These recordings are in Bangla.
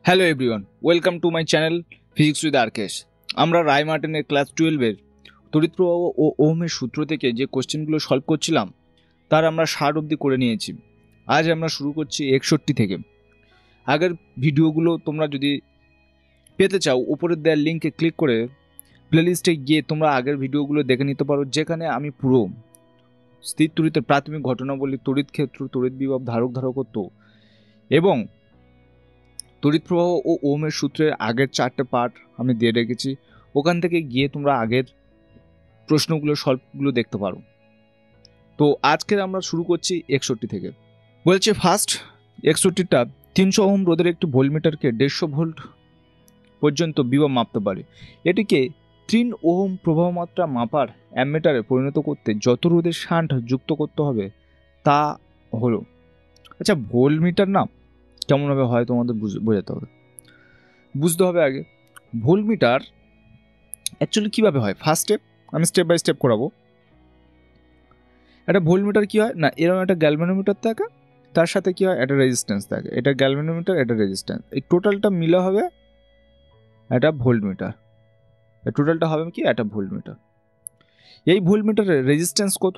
Hello everyone, welcome to my channel physics with Arkesh. আমরা রায় মার্টিনের ক্লাস 12-এর তড়িৎ প্রবাহ ও ওহমের সূত্র থেকে যে কোশ্চেনগুলো সলভ করছিলাম তার আমরা 60 অবধি করে নিয়েছি। আজ আমরা শুরু করছি 61 থেকে। আগের ভিডিওগুলো তোমরা যদি পেতে চাও উপরের দেওয়ার লিঙ্কে ক্লিক করে প্লেলিস্টে গিয়ে তোমরা আগের ভিডিওগুলো দেখে নিতে পারো, যেখানে আমি পুরো স্থির তড়িতের প্রাথমিক ঘটনাবলী, তড়িৎ ক্ষেত্র, তড়িৎ বিভব, ধারক ধারকত্ব এবং তড়িৎ প্রবাহ ও ওহমের সূত্রের আগের 4টে পার্ট আমি দিয়ে রেখেছি। ওখান থেকে গিয়ে তোমরা আগের প্রশ্নগুলো সলভগুলো দেখতে পারো। তো আজকের আমরা শুরু করছি 61 থেকে। বলছে ফার্স্ট 61টা 300 ওহম রোধের একটি ভোল্টমিটারকে 150 ভোল্ট পর্যন্ত বিভব মাপতে পারে। এটিকে 3 ওহম প্রবাহ মাত্রা মাপার অ্যামমিটারে পরিণত করতে যত রোধের শান্ট যুক্ত করতে হবে তা হলো। আচ্ছা, ভোল্টমিটার না কেমনভাবে হয় তোমাদের বোঝাতে হবে, বুঝতে হবে। আগে ভোল্টমিটার অ্যাকচুয়ালি কীভাবে হয়, ফার্স্ট স্টেপ আমি স্টেপ বাই স্টেপ করাবো। একটা ভোল্টমিটার কী হয় না, এরকম একটা গ্যালভানোমিটার থাকে, তার সাথে কী হয় একটা রেজিস্ট্যান্স থাকে। এটা গ্যালভানোমিটার, এটা রেজিস্ট্যান্স, এই টোটালটা মিলে হবে একটা ভোল্টমিটার। এই টোটালটা হবে কি একটা ভোল্টমিটার। এই ভোল্টমিটারের রেজিস্ট্যান্স কত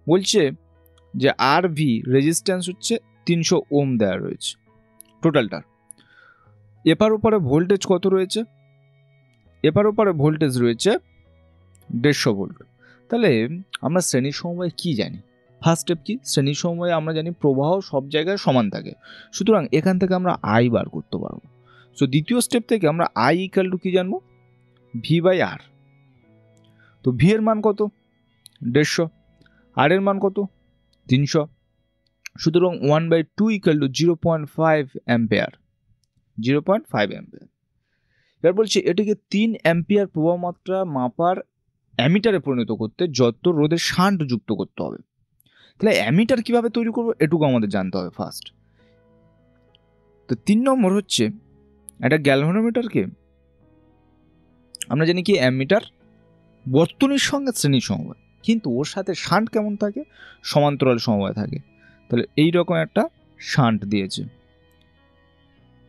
বলছে যে আর ভি রেজিস্ট্যান্স হচ্ছে 300 ওম দেওয়া রয়েছে টোটালটার। এপার ওপারে ভোল্টেজ কত রয়েছে, এপার ওপারে ভোল্টেজ রয়েছে 150 ভোল্ট। তাহলে আমরা শ্রেণীর সমবায় কি জানি, ফার্স্ট স্টেপ কি, শ্রেণীর সমবায়ে আমরা জানি প্রবাহ সব জায়গায় সমান থাকে, সুতরাং এখান থেকে আমরা আই বার করতে পারবো। সো দ্বিতীয় স্টেপ থেকে আমরা আই ইকুয়াল টু কি জানবো, ভি বাই আর। তো ভি এর মান কত 150, আর এর মান কত 300, সুতরাং 1/2 ইকুয়াল টু 0.5 অ্যাম্পিয়ার। 0.5 অ্যাম্পিয়ার। এবার বলছি এটিকে 3 অ্যাম্পিয়ার প্রবাহ মাত্রা মাপার অ্যামিটারে পরিণত করতে যত রোধের শান্ট যুক্ত করতে হবে। তাহলে অ্যামিটার কিভাবে তৈরি করবো এটুকু আমাদের জানতে হবে ফার্স্ট। তো 3 নম্বর হচ্ছে একটা গ্যালভানোমিটারকে আমরা জানি কি অ্যামিটার বর্তনীর সঙ্গে শ্রেণীর সমবায়, কিন্তু ওর সাথে শান্ট কেমন থাকে, সমান্তরাল সমবায় থাকে। তাহলে এই রকম একটা শান্ট দিয়েছে,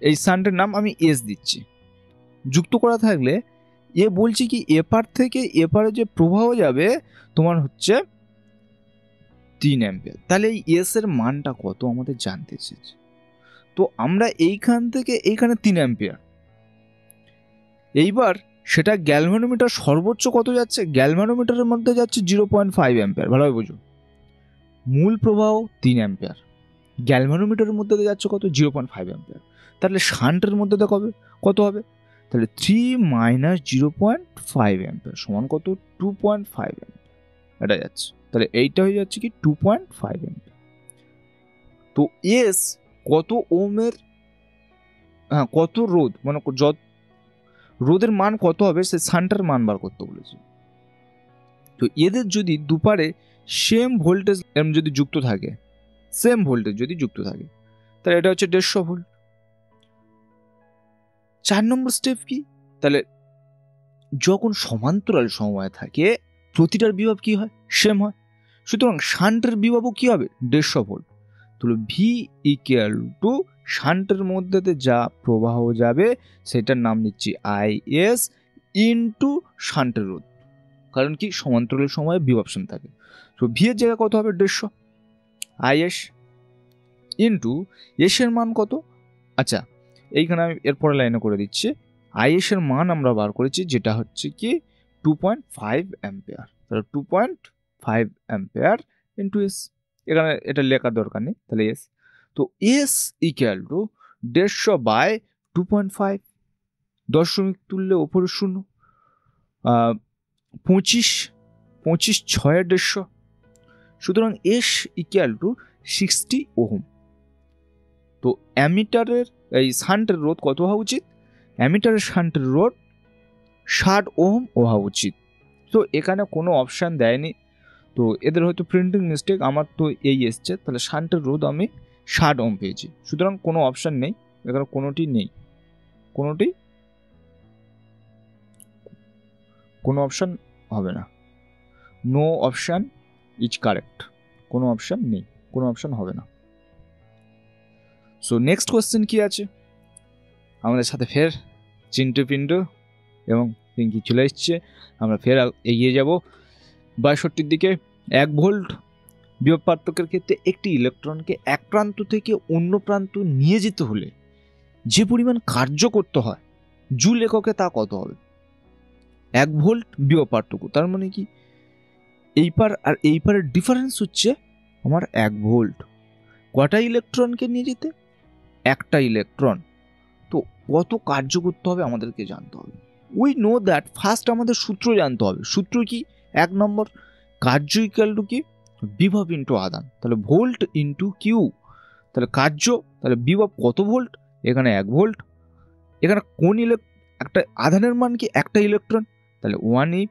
এই শান্টের নাম আমি এস দিচ্ছি। যুক্ত করা থাকলে এ বলছি কি এপার থেকে এপারে যে প্রবাহ যাবে তোমার হচ্ছে 3 অ্যাম্পিয়ার। তাহলে এই এস এর মানটা কত আমাদের জানতে চেয়েছে। তো আমরা এইখান থেকে এইখানে 3 অ্যাম্পিয়ার, এইবার সেটা গ্যালভানোমিটার সর্বোচ্চ কত যাচ্ছে, গ্যালভানোমিটারের মধ্যে যাচ্ছে 0.5 অ্যাম্পিয়ার। ভালোভাবে বুঝো, মূল প্রবাহ 3 অ্যাম্পিয়ার, গ্যালভানোমিটারের মধ্যে যাচ্ছে কত 0.5 অ্যাম্পিয়ার। তাহলে শান্টের মধ্যে কত হবে, তাহলে 3 মাইনাস 0.5 অ্যাম্পিয়ার সমান কত 2.5 অ্যাম্পিয়ার এটা যাচ্ছে। তাহলে এইটা হয়ে যাচ্ছে কি 2.5 অ্যাম্পিয়ার। তো এস কত ওমের, কত রোধ মানে রোধের মান কত হবে সে শান্টের মান বার করতে বলেছে। তো এদের যদি দুপারে সেম ভোল্টেজ যদি যুক্ত থাকে, সেম ভোল্টেজ যদি যুক্ত থাকে, তাহলে এটা হচ্ছে 150 ভোল্ট। 4 নম্বর স্টেপ কি, তাহলে যখন সমান্তরাল সময় থাকে প্রতিটার বিভব কি হয়, সেম হয়, সুতরাং শান্টের বিভবও কি হবে 150 ভোল্ট। তাহলে ভি ইকুয়াল টু শান্টের মধ্যে যা প্রবাহ যাবে সেটার নাম নিচ্ছি আই এস ইন্টু শান্টের রোধ, কারণ কি সমান্তরাল সময়ে বিভব সেম থাকে। তো ভি এর জায়গায় কত হবে 150 আই এস ইন্টু এস এর মান কত, আচ্ছা এইখানে আমি এরপরে লাইনে করে দিচ্ছি। আইএস এর মান আমরা বার করেছি যেটা হচ্ছে কি 2.5 অ্যাম্পিয়ার। তাহলে 2.5 অ্যাম্পিয়ার ইন্টু এস, এখানে এটা লেখার দরকার নেই, তাহলে এস। তো এস ইকুয়াল টু 150 বাই 2.5, দশমিক তুললে ওপরে 0, 25 6 150, সুতরাং এস ইকুয়াল টু 60 ওহম। তো অ্যামিটারের এই শান্টের রোধ কত হওয়া উচিত, অ্যামিটারের শান্টের রোধ 60 ওহম হওয়া উচিত। তো এখানে কোনো অপশান দেয়নি, তো এদের হয়তো প্রিন্টিং মিস্টেক, আমার তো এই এসছে। তাহলে শান্টের রোধ আমি 60 ওহম পেয়েছি, সুতরাং কোনো অপশান নেই এখানে, কোনোটি নেই, কোনো অপশান হবে না, নো অপশান ইজ কারেক্ট, কোনো অপশান নেই, কোনো অপশান হবে না। সো নেক্সট কোয়েশ্চেন কি আছে, আমাদের সাথে ফের চিন্টু পিন্টু এবং পিঙ্কি চলে এসছে। আমরা ফের এগিয়ে যাব 62 দিকে। 1 ভোল্ট বিভব পার্থক্যের ক্ষেত্রে একটি ইলেকট্রনকে এক প্রান্ত থেকে অন্য প্রান্ত নিয়ে যেতে হলে যে পরিমাণ কার্য করতে হয় জুল এককে তা কত হবে? 1 ভোল্ট বিভব পার্থক্য, তার মানে কি এই পার আর এই পারের ডিফারেন্স হচ্ছে আমার 1 ভোল্ট। কটা ইলেকট্রনকে নিয়ে যেতে? একটা ইলেকট্রন। তো কত কার্য করতে হবে আমাদেরকে জানতে হবে। উই নো দ্যাট ফার্স্ট আমাদের সূত্র জানতে হবে। সূত্র কি? 1 নম্বর কার্য ইকুয়াল টু কি? বিভব ইন্টু আদান। তাহলে ভোল্ট ইন্টু কিউ। তাহলে কার্য, তাহলে বিভব কত ভোল্ট? এখানে 1 ভোল্ট। এখানে কোন একটা আধানের মান কি? একটা ইলেকট্রন, তাহলে 1e।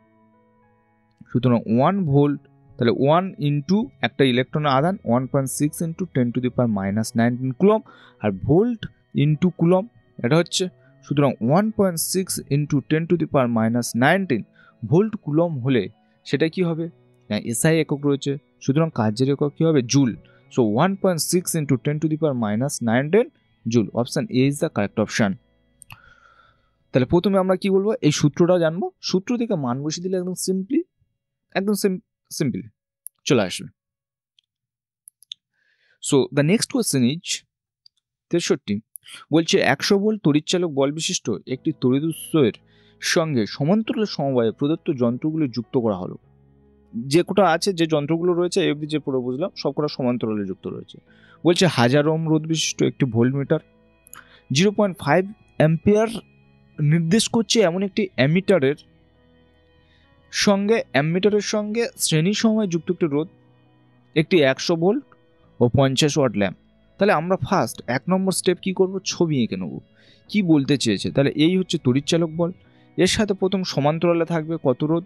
সুতরাং 1 ভোল্ট, তাহলে 1 ইন্টু একটা ইলেকট্রনের আধান 1.6 ইন্টু 10⁻⁹ কুলম। আর ভোল্ট ইন্টু কুলম এটা হচ্ছে, সুতরাং 1.6 ইন্টু 10⁻⁹ ভোল্ট কুলম হলে সেটা কি হবে? না, এসআই একক রয়েছে, সুতরাং কার্যের একক কি হবে? Joule. So 1.6 into 10⁻⁹ joule. Option A is the correct option. তাহলে প্রথমে আমরা কি বলবো? এই সূত্রটা জানবো। সূত্র থেকে মান বসিয়ে দিলে একদম সিম্পল চলে আসবে। So the next question is 63। বলছে 100 ভোল্ট তড়িৎচালক বল বিশিষ্ট একটি তড়িৎ উৎসের সঙ্গে সমান্তরাল সমবায়ে প্রদত্ত যন্ত্রগুলি যুক্ত করা হলো। যে কোটা আছে, যে যন্ত্রগুলো রয়েছে এই অবধি যে পুরো বুঝলাম, সবকটা সমান্তরালে যুক্ত রয়েছে। বলছে 1000 ওহম রোধ বিশিষ্ট একটি ভোল্টমিটার 0.5 অ্যাম্পিয়ার নির্দেশ করছে এমন একটি অ্যামিটারের সঙ্গে শ্রেণী সময় যুক্ত একটি রোধ, একটি 100 ভোল্ট ও 50 ওয়াট ল্যাম্প। তাহলে আমরা ফার্স্ট 1 নম্বর স্টেপ কি করব? ছবি এঁকে নেব কি বলতে চেয়েছে। তাহলে এই হচ্ছে তড়িৎচালক বল, এর সাথে প্রথম সমান্তরালে থাকবে কত রোধ?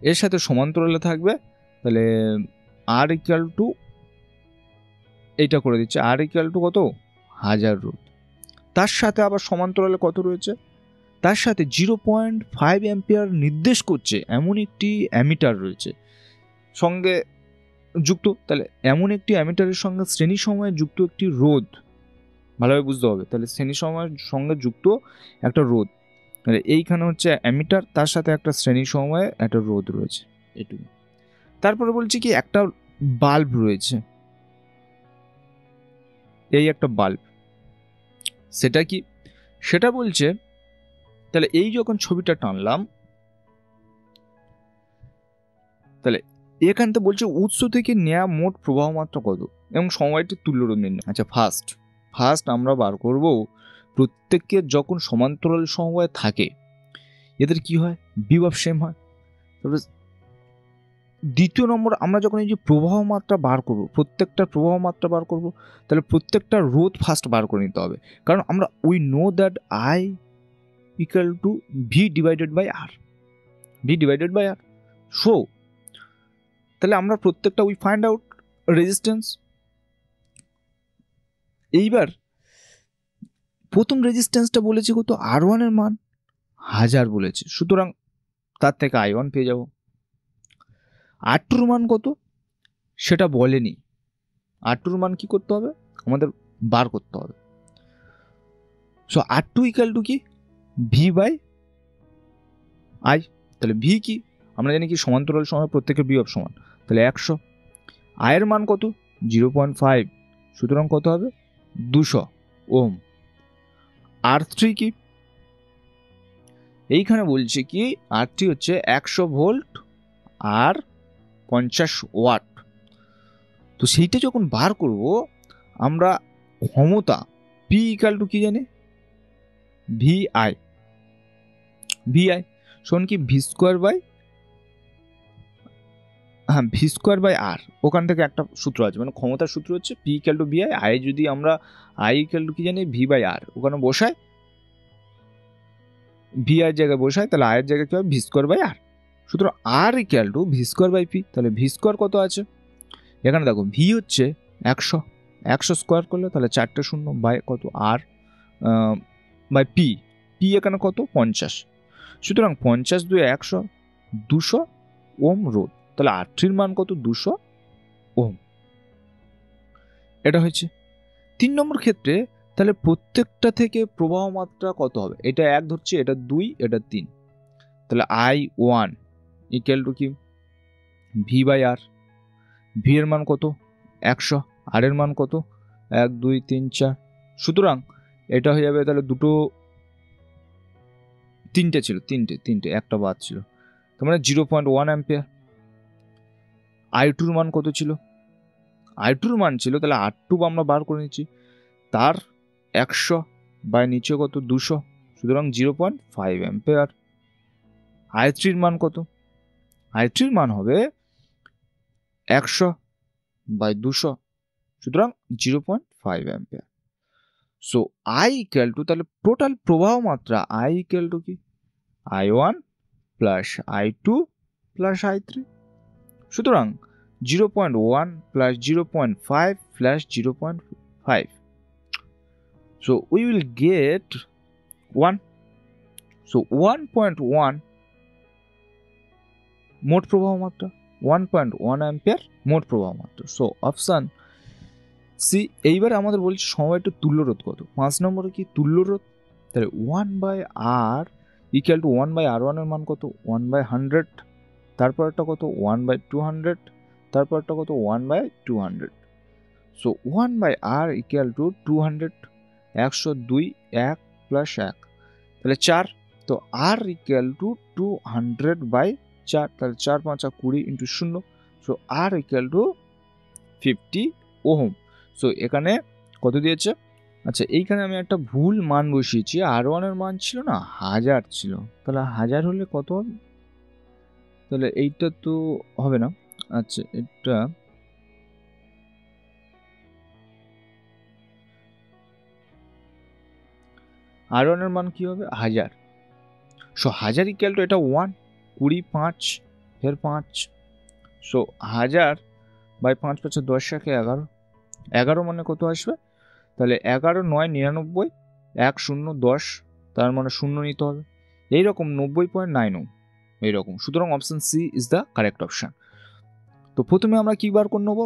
এর সাথে সমান্তরালে থাকবে, তাহলে আর ইকুয়াল টু, এইটা করে দিচ্ছে, আর ইকুয়াল টু কত? 1000 রোধ। তার সাথে আবার সমান্তরালে কত রয়েছে? তার সাথে 0.5 অ্যাম্পিয়ার নির্দেশ করছে এমন একটি অ্যামিটার রয়েছে সঙ্গে যুক্ত। তাহলে এমন একটি অ্যামিটারের সঙ্গে শ্রেণী সময়ে যুক্ত একটি রোধ, ভালোভাবে বুঝতে হবে। তাহলে শ্রেণী সময়ের সঙ্গে যুক্ত একটা রোধ, তাহলে এইখানে হচ্ছে অ্যামিটার, তার সাথে একটা শ্রেণী সময়ে একটা রোধ রয়েছে, এটুকু। তারপরে বলছি কি একটা বাল্ব রয়েছে, এই একটা বাল্ব, সেটা কি? সেটা বলছে, তাহলে এই যখন ছবিটা টানলাম, তাহলে এখান থেকে বলছে উৎস থেকে নেয়া মোট প্রবাহ মাত্রা কত এবং সময়টি তুল্যরোধ নির্ণয়। আচ্ছা, ফার্স্ট আমরা বার করব প্রত্যেকের যখন সমান্তরাল সমবায় থাকে এদের কি হয়? বিভব সেম হয়। তারপরে দ্বিতীয় নম্বর, আমরা যখন এই যে প্রবাহ মাত্রা বার করব, প্রত্যেকটা প্রবাহ মাত্রা বার করব, তাহলে প্রত্যেকটা রোধ ফার্স্ট বার করে নিতে হবে। কারণ আমরা we know that I equal to V divided by R, so তাহলে আমরা প্রত্যেকটা উই ফাইন্ড আউট রেজিস্ট্যান্স। এইবার প্রথম রেজিস্ট্যান্সটা বলেছে কত? R1 এর মান 1000 বলেছে, সুতরাং তার থেকে I1 পেয়ে যাব। R2 এর মান কত সেটা বলেনি, R2 এর মান কি করতে হবে? আমাদের বার করতে হবে। সো R2 ইকুয়াল টু কি? V by I। তাহলে V কি? আমরা জানি কি সমান্তরাল সময় প্রত্যেকের বিভব সমান, তাহলে 100। I এর মান কত? 0.5, সুতরাং কত হবে? 200 ওহম। R3 কি? এইখানে বলছে কি R3 হচ্ছে 100 ভোল্ট আর 50 ওয়াট। তো সেইটা যখন বার করব আমরা ক্ষমতা P ইকুয়াল টু কি জানি? VI শোন কি ভি স্কোয়ার বাই আর। ওখান থেকে একটা সূত্র আছে, মানে ক্ষমতার সূত্র হচ্ছে P equal to VI। I যদি আমরা I ইকুয়াল টু কি জানি? V বাই আর, ওখানে বসায় ভি আর জায়গায় বসায়, তাহলে আয়ের জায়গায় কি হবে? V square by R. সুতরাং R equal to V square by P. তাহলে ভি স্কোয়ার কত আছে? এখানে দেখো ভি হচ্ছে 100 স্কোয়ার করলে তাহলে 4টে শূন্য বাই কত? আর বাই পি এখানে কত? 50। সুতরাং 50 2 100, 200 ওহম রোধ। তাহলে R3 মান কত? 200 ওহম। এটা হয়েছে 3 নম্বর ক্ষেত্রে। তাহলে প্রত্যেকটা থেকে প্রবাহ মাত্রা কত হবে? এটা 1 ধরছি, এটা 2, এটা 3। তাহলে I1 ইকুয়াল টু কি ভি বাই আর। ভি এর মান কত? 100। আর এর মান কত? 1 2 3 4। সুতরাং এটা হয়ে যাবে, তাহলে তিনটে ছিল, তিনটে একটা বাদ ছিল, তার মানে 0.1 অ্যাম্পিয়ার। I2 মান কত ছিল? I2 মান ছিল, তাহলে R2 আমরা বার করে নিচ্ছি, তার 100 বাই নিচে কত 200, সুতরাং 0.5 অ্যাম্পিয়ার। I3 মান কত? I3 মান হবে 100 বাই 200, সুতরাং 0.5 ampere. So I equal to, তাহলে টোটাল প্রবাহ মাত্রা I ইকুয়াল টু কি I1 plus I2 plus I3। সুতরাং 0.1 plus 0.5 plus 0.5, so we will get 1. so 1.1 মোট প্রবাহ মাত্রা, 1.1 অ্যাম্পিয়ার মোট প্রবাহ মাত্রা। So option C. এইবার আমাদের বলছে সময়টা তুল্যরোধ কত। 5 নম্বরে কি তুল্যরোধ, তাহলে 1 by R equal to 1 by R1 এর মান কত? 1 বাই 100। তারপর একটা কত? 1 বাই 200। তারপর একটা কত? 1 by 200। So 1 by R equal to 200। 102 1 plus 1, তাহলে 4। তো আর ইকুয়াল টু 200 বাই 4, তাহলে 4 5 20 into 0। So R equal to 50 ohm. So এখানে কত দিয়েছে? আচ্ছা, এইখানে আমি একটা ভুল মান বসিয়েছি, R1 এর মান ছিল না 1000 ছিল, তাহলে 1000 হলে কত হবে? তাহলে এইটা তো হবে না। আচ্ছা, এটা R1 এর মান কি হবে? 1000। সো 1000 ইকুয়াল টু এটা 1 20 5 ফের 5। So 1000 by 5 5 10 11। 11 মানে কত আসবে? তাহলে 11 9 99 1 0 10, তার মানে 0 নিতে হবে। এইরকম 90.90 এইরকম। সুতরাং option C is the correct option. তো প্রথমে আমরা কি বার করে নেবো?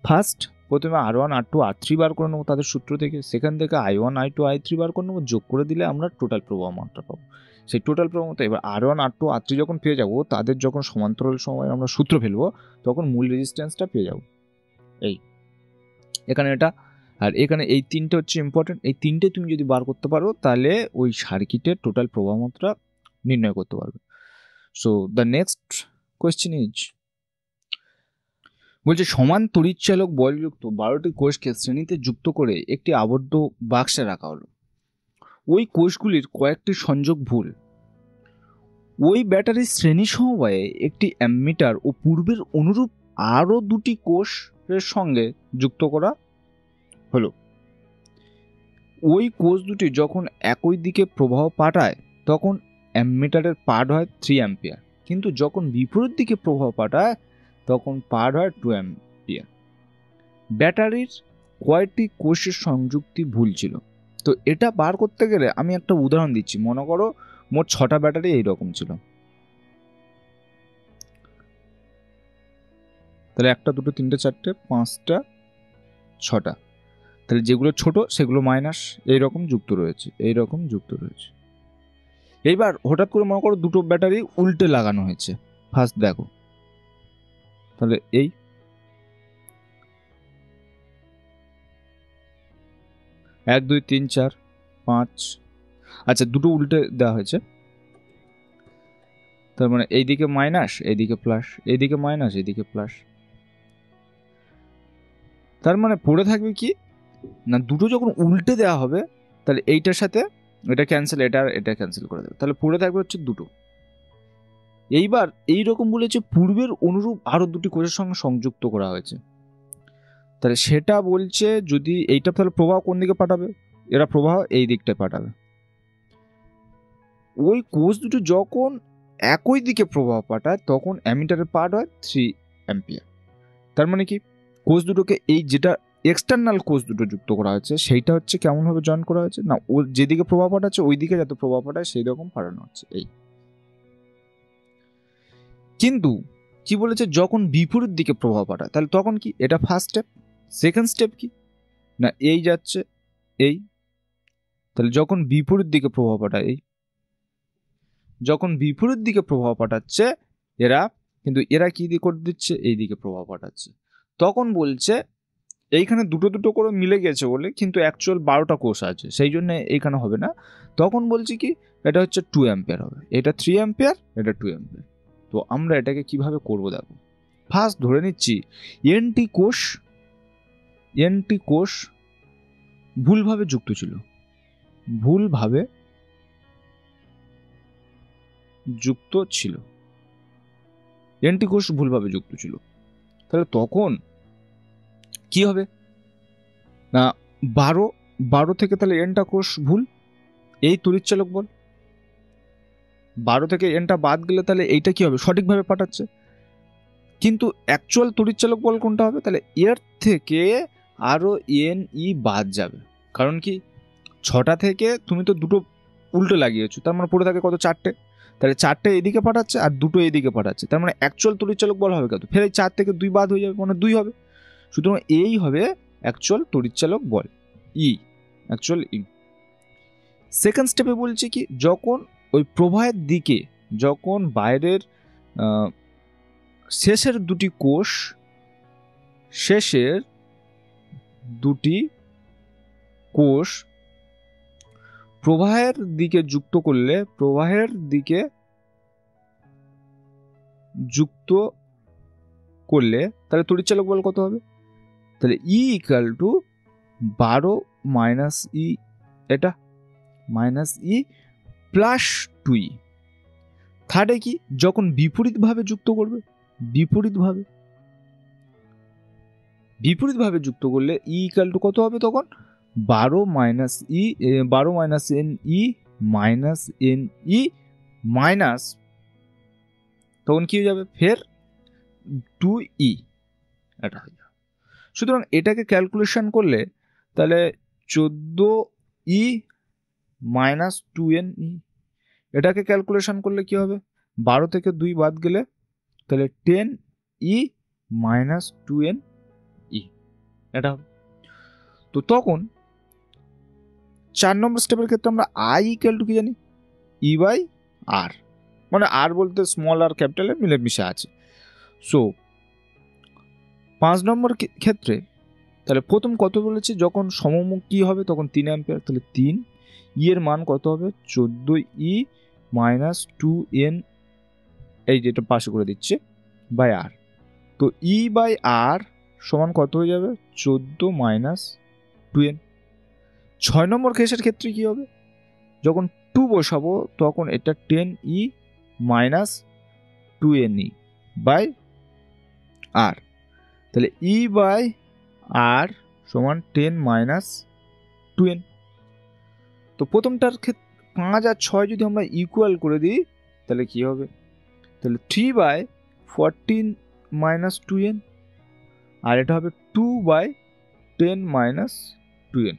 ফার্স্ট প্রথমে R1 R2 R3 বার করে নেবো তাদের সূত্র থেকে, সেখান থেকে I1 I2 I3 বার করে নেবো, যোগ করে দিলে আমরা টোটাল প্রবাহ মাত্রা পাবো। সেই টোটাল প্রবাহ মাত্রা এবার R1 R2 R3 যখন পেয়ে যাবো, তাদের যখন সমান্তরাল সময় আমরা সূত্র ফেলবো, তখন মূল রেজিস্ট্যান্সটা পেয়ে যাবো। এই এখানে এটা, আর এখানে এই তিনটে হচ্ছে ইম্পর্টেন্ট। এই তিনটে তুমি যদি বার করতে পারো, তাহলে ওই সার্কিটের টোটাল প্রবাহ মাত্রা নির্ণয় করতে পারবে। So the next question is, বলছে সমান তড়িৎচালক বলযুক্ত 12টি কোষকে শ্রেণীতে যুক্ত করে একটি আবদ্ধ বাক্সে রাখা হলো। ওই কোষগুলির কয়েকটি সংযোগ ভুল। ওই ব্যাটারির শ্রেণী সমবায়ে একটি অ্যামমিটার ও পূর্বের অনুরূপ আরও দুটি কোষের সঙ্গে যুক্ত করা হলো। ওই কোষ দুটি যখন একই দিকে প্রবাহ পাঠায়, তখন অ্যামমিটারের পাঠ হয় 3 অ্যাম্পিয়ার, কিন্তু যখন বিপরীত দিকে প্রবাহ পাঠায়, তখন পাঠ হয় 2 অ্যাম্পিয়ার। ব্যাটারির কয়টি কোষের সংযুক্তি ভুল ছিল? তো এটা বার করতে গেলে আমি একটা উদাহরণ দিচ্ছি। মনে করো মোট 6টা ব্যাটারি এইরকম ছিল, তাহলে 1 2 3 4 5 6টা। তাহলে যেগুলো ছোট সেগুলো মাইনাস এইরকম যুক্ত রয়েছে, এইরকম যুক্ত রয়েছে। এইবার হঠাৎ করে মনে করো দুটো ব্যাটারি উল্টে লাগানো হয়েছে। ফার্স্ট দেখো, তাহলে এই 1 2 3 4 5, আচ্ছা দুটো উল্টে দেওয়া হয়েছে, তার মানে এইদিকে মাইনাস এইদিকে প্লাস, এইদিকে মাইনাস এইদিকে প্লাস। তার মানে পড়ে থাকবে কি না, দুটো যখন উল্টে দেওয়া হবে, তাহলে এইটার সাথে এটা ক্যান্সেল, এটা ক্যান্সেল করে দেবে, তাহলে পড়ে থাকবে হচ্ছে দুটো। এইবার এইরকম বলেছে পূর্বের অনুরূপ আরো দুটি কোষের সঙ্গে সংযুক্ত করা হয়েছে, তাহলে সেটা বলছে যদি এইটা, তাহলে প্রবাহ কোন দিকে পাঠাবে? এরা প্রবাহ এই দিকটা পাঠাবে। ওই কোষ দুটো যখন একই দিকে প্রবাহ পাঠায়, তখন অ্যামিটারের পাঠ হয় 3 অ্যাম্পিয়ার। তার মানে কি কোষ দুটোকে এই যেটা এক্সটার্নাল কোষ দুটো যুক্ত করা হয়েছে, সেইটা হচ্ছে কেমনভাবে জয়েন করা হয়েছে না, ও যেদিকে প্রভাব পাঠাচ্ছে ওই দিকে যাতে প্রভাব পাঠায় সেই রকম পাঠানো হচ্ছে। এই কিন্তু কি বলেছে, যখন বিপরীত দিকে প্রভাব পাঠায়, তাহলে তখন কি? এটা ফার্স্ট স্টেপ। সেকেন্ড স্টেপ কি না, এই যাচ্ছে এই, তাহলে যখন বিপরীত দিকে প্রভাব পাঠায়, যখন বিপরীত দিকে প্রভাব পাঠাচ্ছে এরা, কিন্তু এরা কি দিয়ে করে দিচ্ছে, এই দিকে প্রভাব পাঠাচ্ছে, তখন বলছে এইখানে দুটো দুটো করে মিলে গেছে বলে, কিন্তু অ্যাকচুয়াল 12টা কোষ আছে, সেই জন্য এইখানে হবে না। তখন বলছি কি এটা হচ্ছে 2 অ্যাম্পিয়ার হবে, এটা 3 অ্যাম্পিয়ার, এটা 2 অ্যাম্পিয়ার। তো আমরা এটাকে কিভাবে করব দেখো। ফার্স্ট ধরে নিচ্ছি এনটি কোষ ভুলভাবে যুক্ত ছিল, ভুলভাবে যুক্ত ছিল, এনটি কোষ ভুলভাবে যুক্ত ছিল। তাহলে তখন কি হবে না, 12 থেকে তাহলে এনটা কোষ ভুল, এই তড়িৎচালক বল 12 থেকে এনটা বাদ গেলে তাহলে এইটা কি হবে, সঠিকভাবে পাঠাচ্ছে। কিন্তু অ্যাকচুয়াল তড়িৎচালক বল কোনটা হবে, তাহলে এর থেকে আরো এন ই বাদ যাবে। কারণ কি 6টা থেকে তুমি তো দুটো উল্টো লাগিয়েছো, তার মানে পড়ে থাকে কত, 4টে। তাহলে 4টে এদিকে পাঠাচ্ছে আর দুটো এদিকে পাঠাচ্ছে, তার মানে অ্যাকচুয়াল তড়িৎচালক বল হবে কত, ফের এই 4 থেকে 2 বাদ হয়ে যাবে, মানে 2 হবে। সুতরাং এই হবে অ্যাকচুয়াল তড়িৎচালক বল, ই, অ্যাকচুয়াল ই। সেকেন্ড স্টেপে বলছি কি, যখন ওই প্রবাহের দিকে, যখন বাইরের শেষের দুটি কোষ প্রবাহের দিকে যুক্ত করলে, প্রবাহের দিকে যুক্ত করলে তাহলে তড়িৎচালক বল কত হবে, তাহলে ই ইকুয়াল টু 12 মাইনাস ই, এটা মাইনাস ই প্লাস 2ই। থার্ডে কি, যখন বিপরীতভাবে যুক্ত করবে, বিপরীতভাবে যুক্ত করলে ই ইকুয়াল টু কত হবে, তখন 12 মাইনাস এন ই মাইনাস, তখন কি হয়ে যাবে, ফের 2ই, এটা হয়ে যাবে। সুতরাং এটাকে ক্যালকুলেশন করলে তাহলে 14ই মাইনাস 2nই, এটাকে ক্যালকুলেশন করলে কি হবে, 12 থেকে 2 বাদ গেলে তাহলে 10ই মাইনাস 2nই, এটা হবে। তো তখন 4 নম্বর স্টেপের ক্ষেত্রে আমরা আই ইকুয়াল টু কি জানি, ই বাই আর, মানে আর বলতে স্মল আর ক্যাপিটালের মিলেমিশে আছে। সো 5 নম্বর ক্ষেত্রে তাহলে প্রথম কত বলেছে, যখন সমমুখ কি হবে তখন 3 অ্যাম্পিয়ার, তাহলে 3 ই এর মান কত হবে, 14ই মাইনাস 2n, এই যেটা পাশে করে দিচ্ছে, বাই আর। তো ই বাই আর সমান কত হয়ে যাবে, 14 মাইনাস 2n। 6 নম্বর কেসের ক্ষেত্রে কি হবে, যখন 2 বসাবো তখন এটা 10ই মাইনাস 2nই বাই আর, তাহলে ই বাই আর সমান 10 মাইনাস 2n। তো প্রথমটার ক্ষেত্রে 5 আর 6 যদি আমরা ইকুয়াল করে দিই তাহলে কি হবে, তাহলে 3 বাই 14 মাইনাস 2n, আর এটা হবে 2 বাই 10 মাইনাস 2n।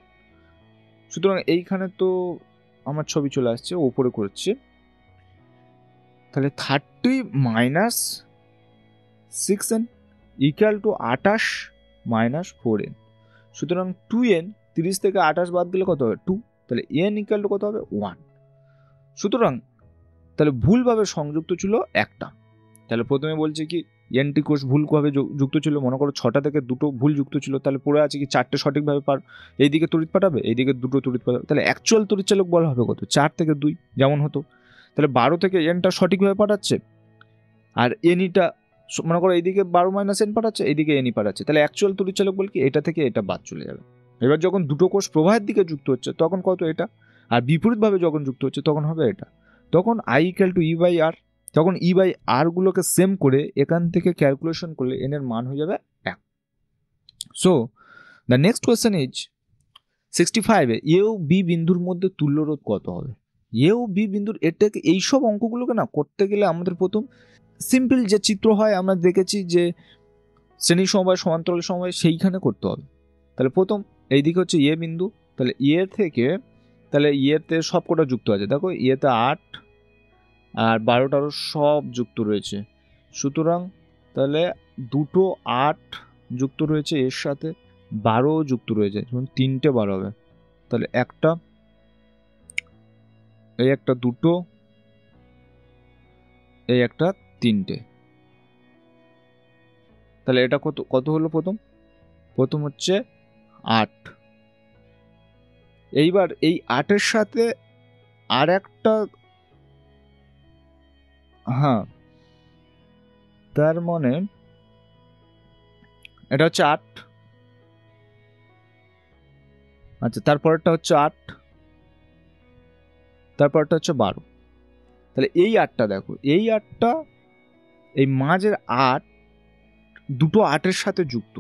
সুতরাং এইখানে তো আমার ছবি চলে আসছে, ওপরে করছে, তাহলে 30 minus 6n equal to 28 minus 4n। সুতরাং 2n, 30 থেকে 28 বাদ দিলে কত হবে, 2, তাহলে n ইকুয়াল টু কত হবে, 1। সুতরাং তাহলে ভুলভাবে সংযুক্ত ছিল একটা, তাহলে প্রথমে বলছে কি এনটি কোষ ভুলভাবে যুক্ত ছিল, মনে করো 6টা থেকে দুটো ভুল যুক্ত ছিল, তাহলে পড়ে আছে কি 4টে সঠিকভাবে এইদিকে তড়িৎ পাঠাবে, এইদিকে দুটো তড়িৎ পাঠাবে, তাহলে অ্যাকচুয়াল তড়িৎচালক বল হবে কত, 4 থেকে 2 যেমন হতো। তাহলে 12 থেকে এনটা সঠিকভাবে পাঠাচ্ছে, আর এনিটা মনে করো এইদিকে 12 মাইনাস এন পাঠাচ্ছে, এইদিকে এনই পাঠাচ্ছে, তাহলে অ্যাকচুয়াল তড়িৎচালক বল কি, এটা থেকে এটা বাদ চলে যাবে। এবার যখন দুটো কোষ প্রবাহের দিকে যুক্ত হচ্ছে তখন কত এটা, আর বিপরীতভাবে যখন যুক্ত হচ্ছে তখন হবে এটা, তখন I equal to E by R. তখন ই বাই আর গুলোকে সেম করে এখান থেকে ক্যালকুলেশন করলে এন এর মান হয়ে যাবে 1। So the next question is 65-এ এ ও বি বিন্দুর মধ্যে তুল্যরোধ কত হবে। এ ও বি বিন্দুর, এটাকে এইসব অঙ্কগুলোকে না করতে গেলে আমাদের প্রথম সিম্পল যে চিত্র হয় আমরা দেখেছি যে শ্রেণী সমবায় সমান্তরাল সমবায়, সেইখানে করতে হবে। তাহলে প্রথম এইদিকে হচ্ছে এ বিন্দু, তাহলে এ থেকে তাহলে ইয়েতে সব কটা যুক্ত আছে, দেখো ইয়েতে 8 আর 12 সব যুক্ত রয়েছে। সুতরাং তাহলে দুটো 8 যুক্ত রয়েছে, এর সাথে 12 যুক্ত রয়েছে, যেমন 3টে 12 হবে, তাহলে একটা এই একটা দুটো, এই একটা তিনটে। তাহলে এটা কত কত হলো? প্রথম হচ্ছে 8। এইবার এই 8-এর সাথে আর একটা, হ্যাঁ, তার মানে এটা হচ্ছে 8। আচ্ছা, তারপরটা হচ্ছে 8, তারপরটা হচ্ছে 12। তাহলে এই 8টা দেখো, এই 8টা, এই মাঝের 8 দুটো 8-এর সাথে যুক্ত।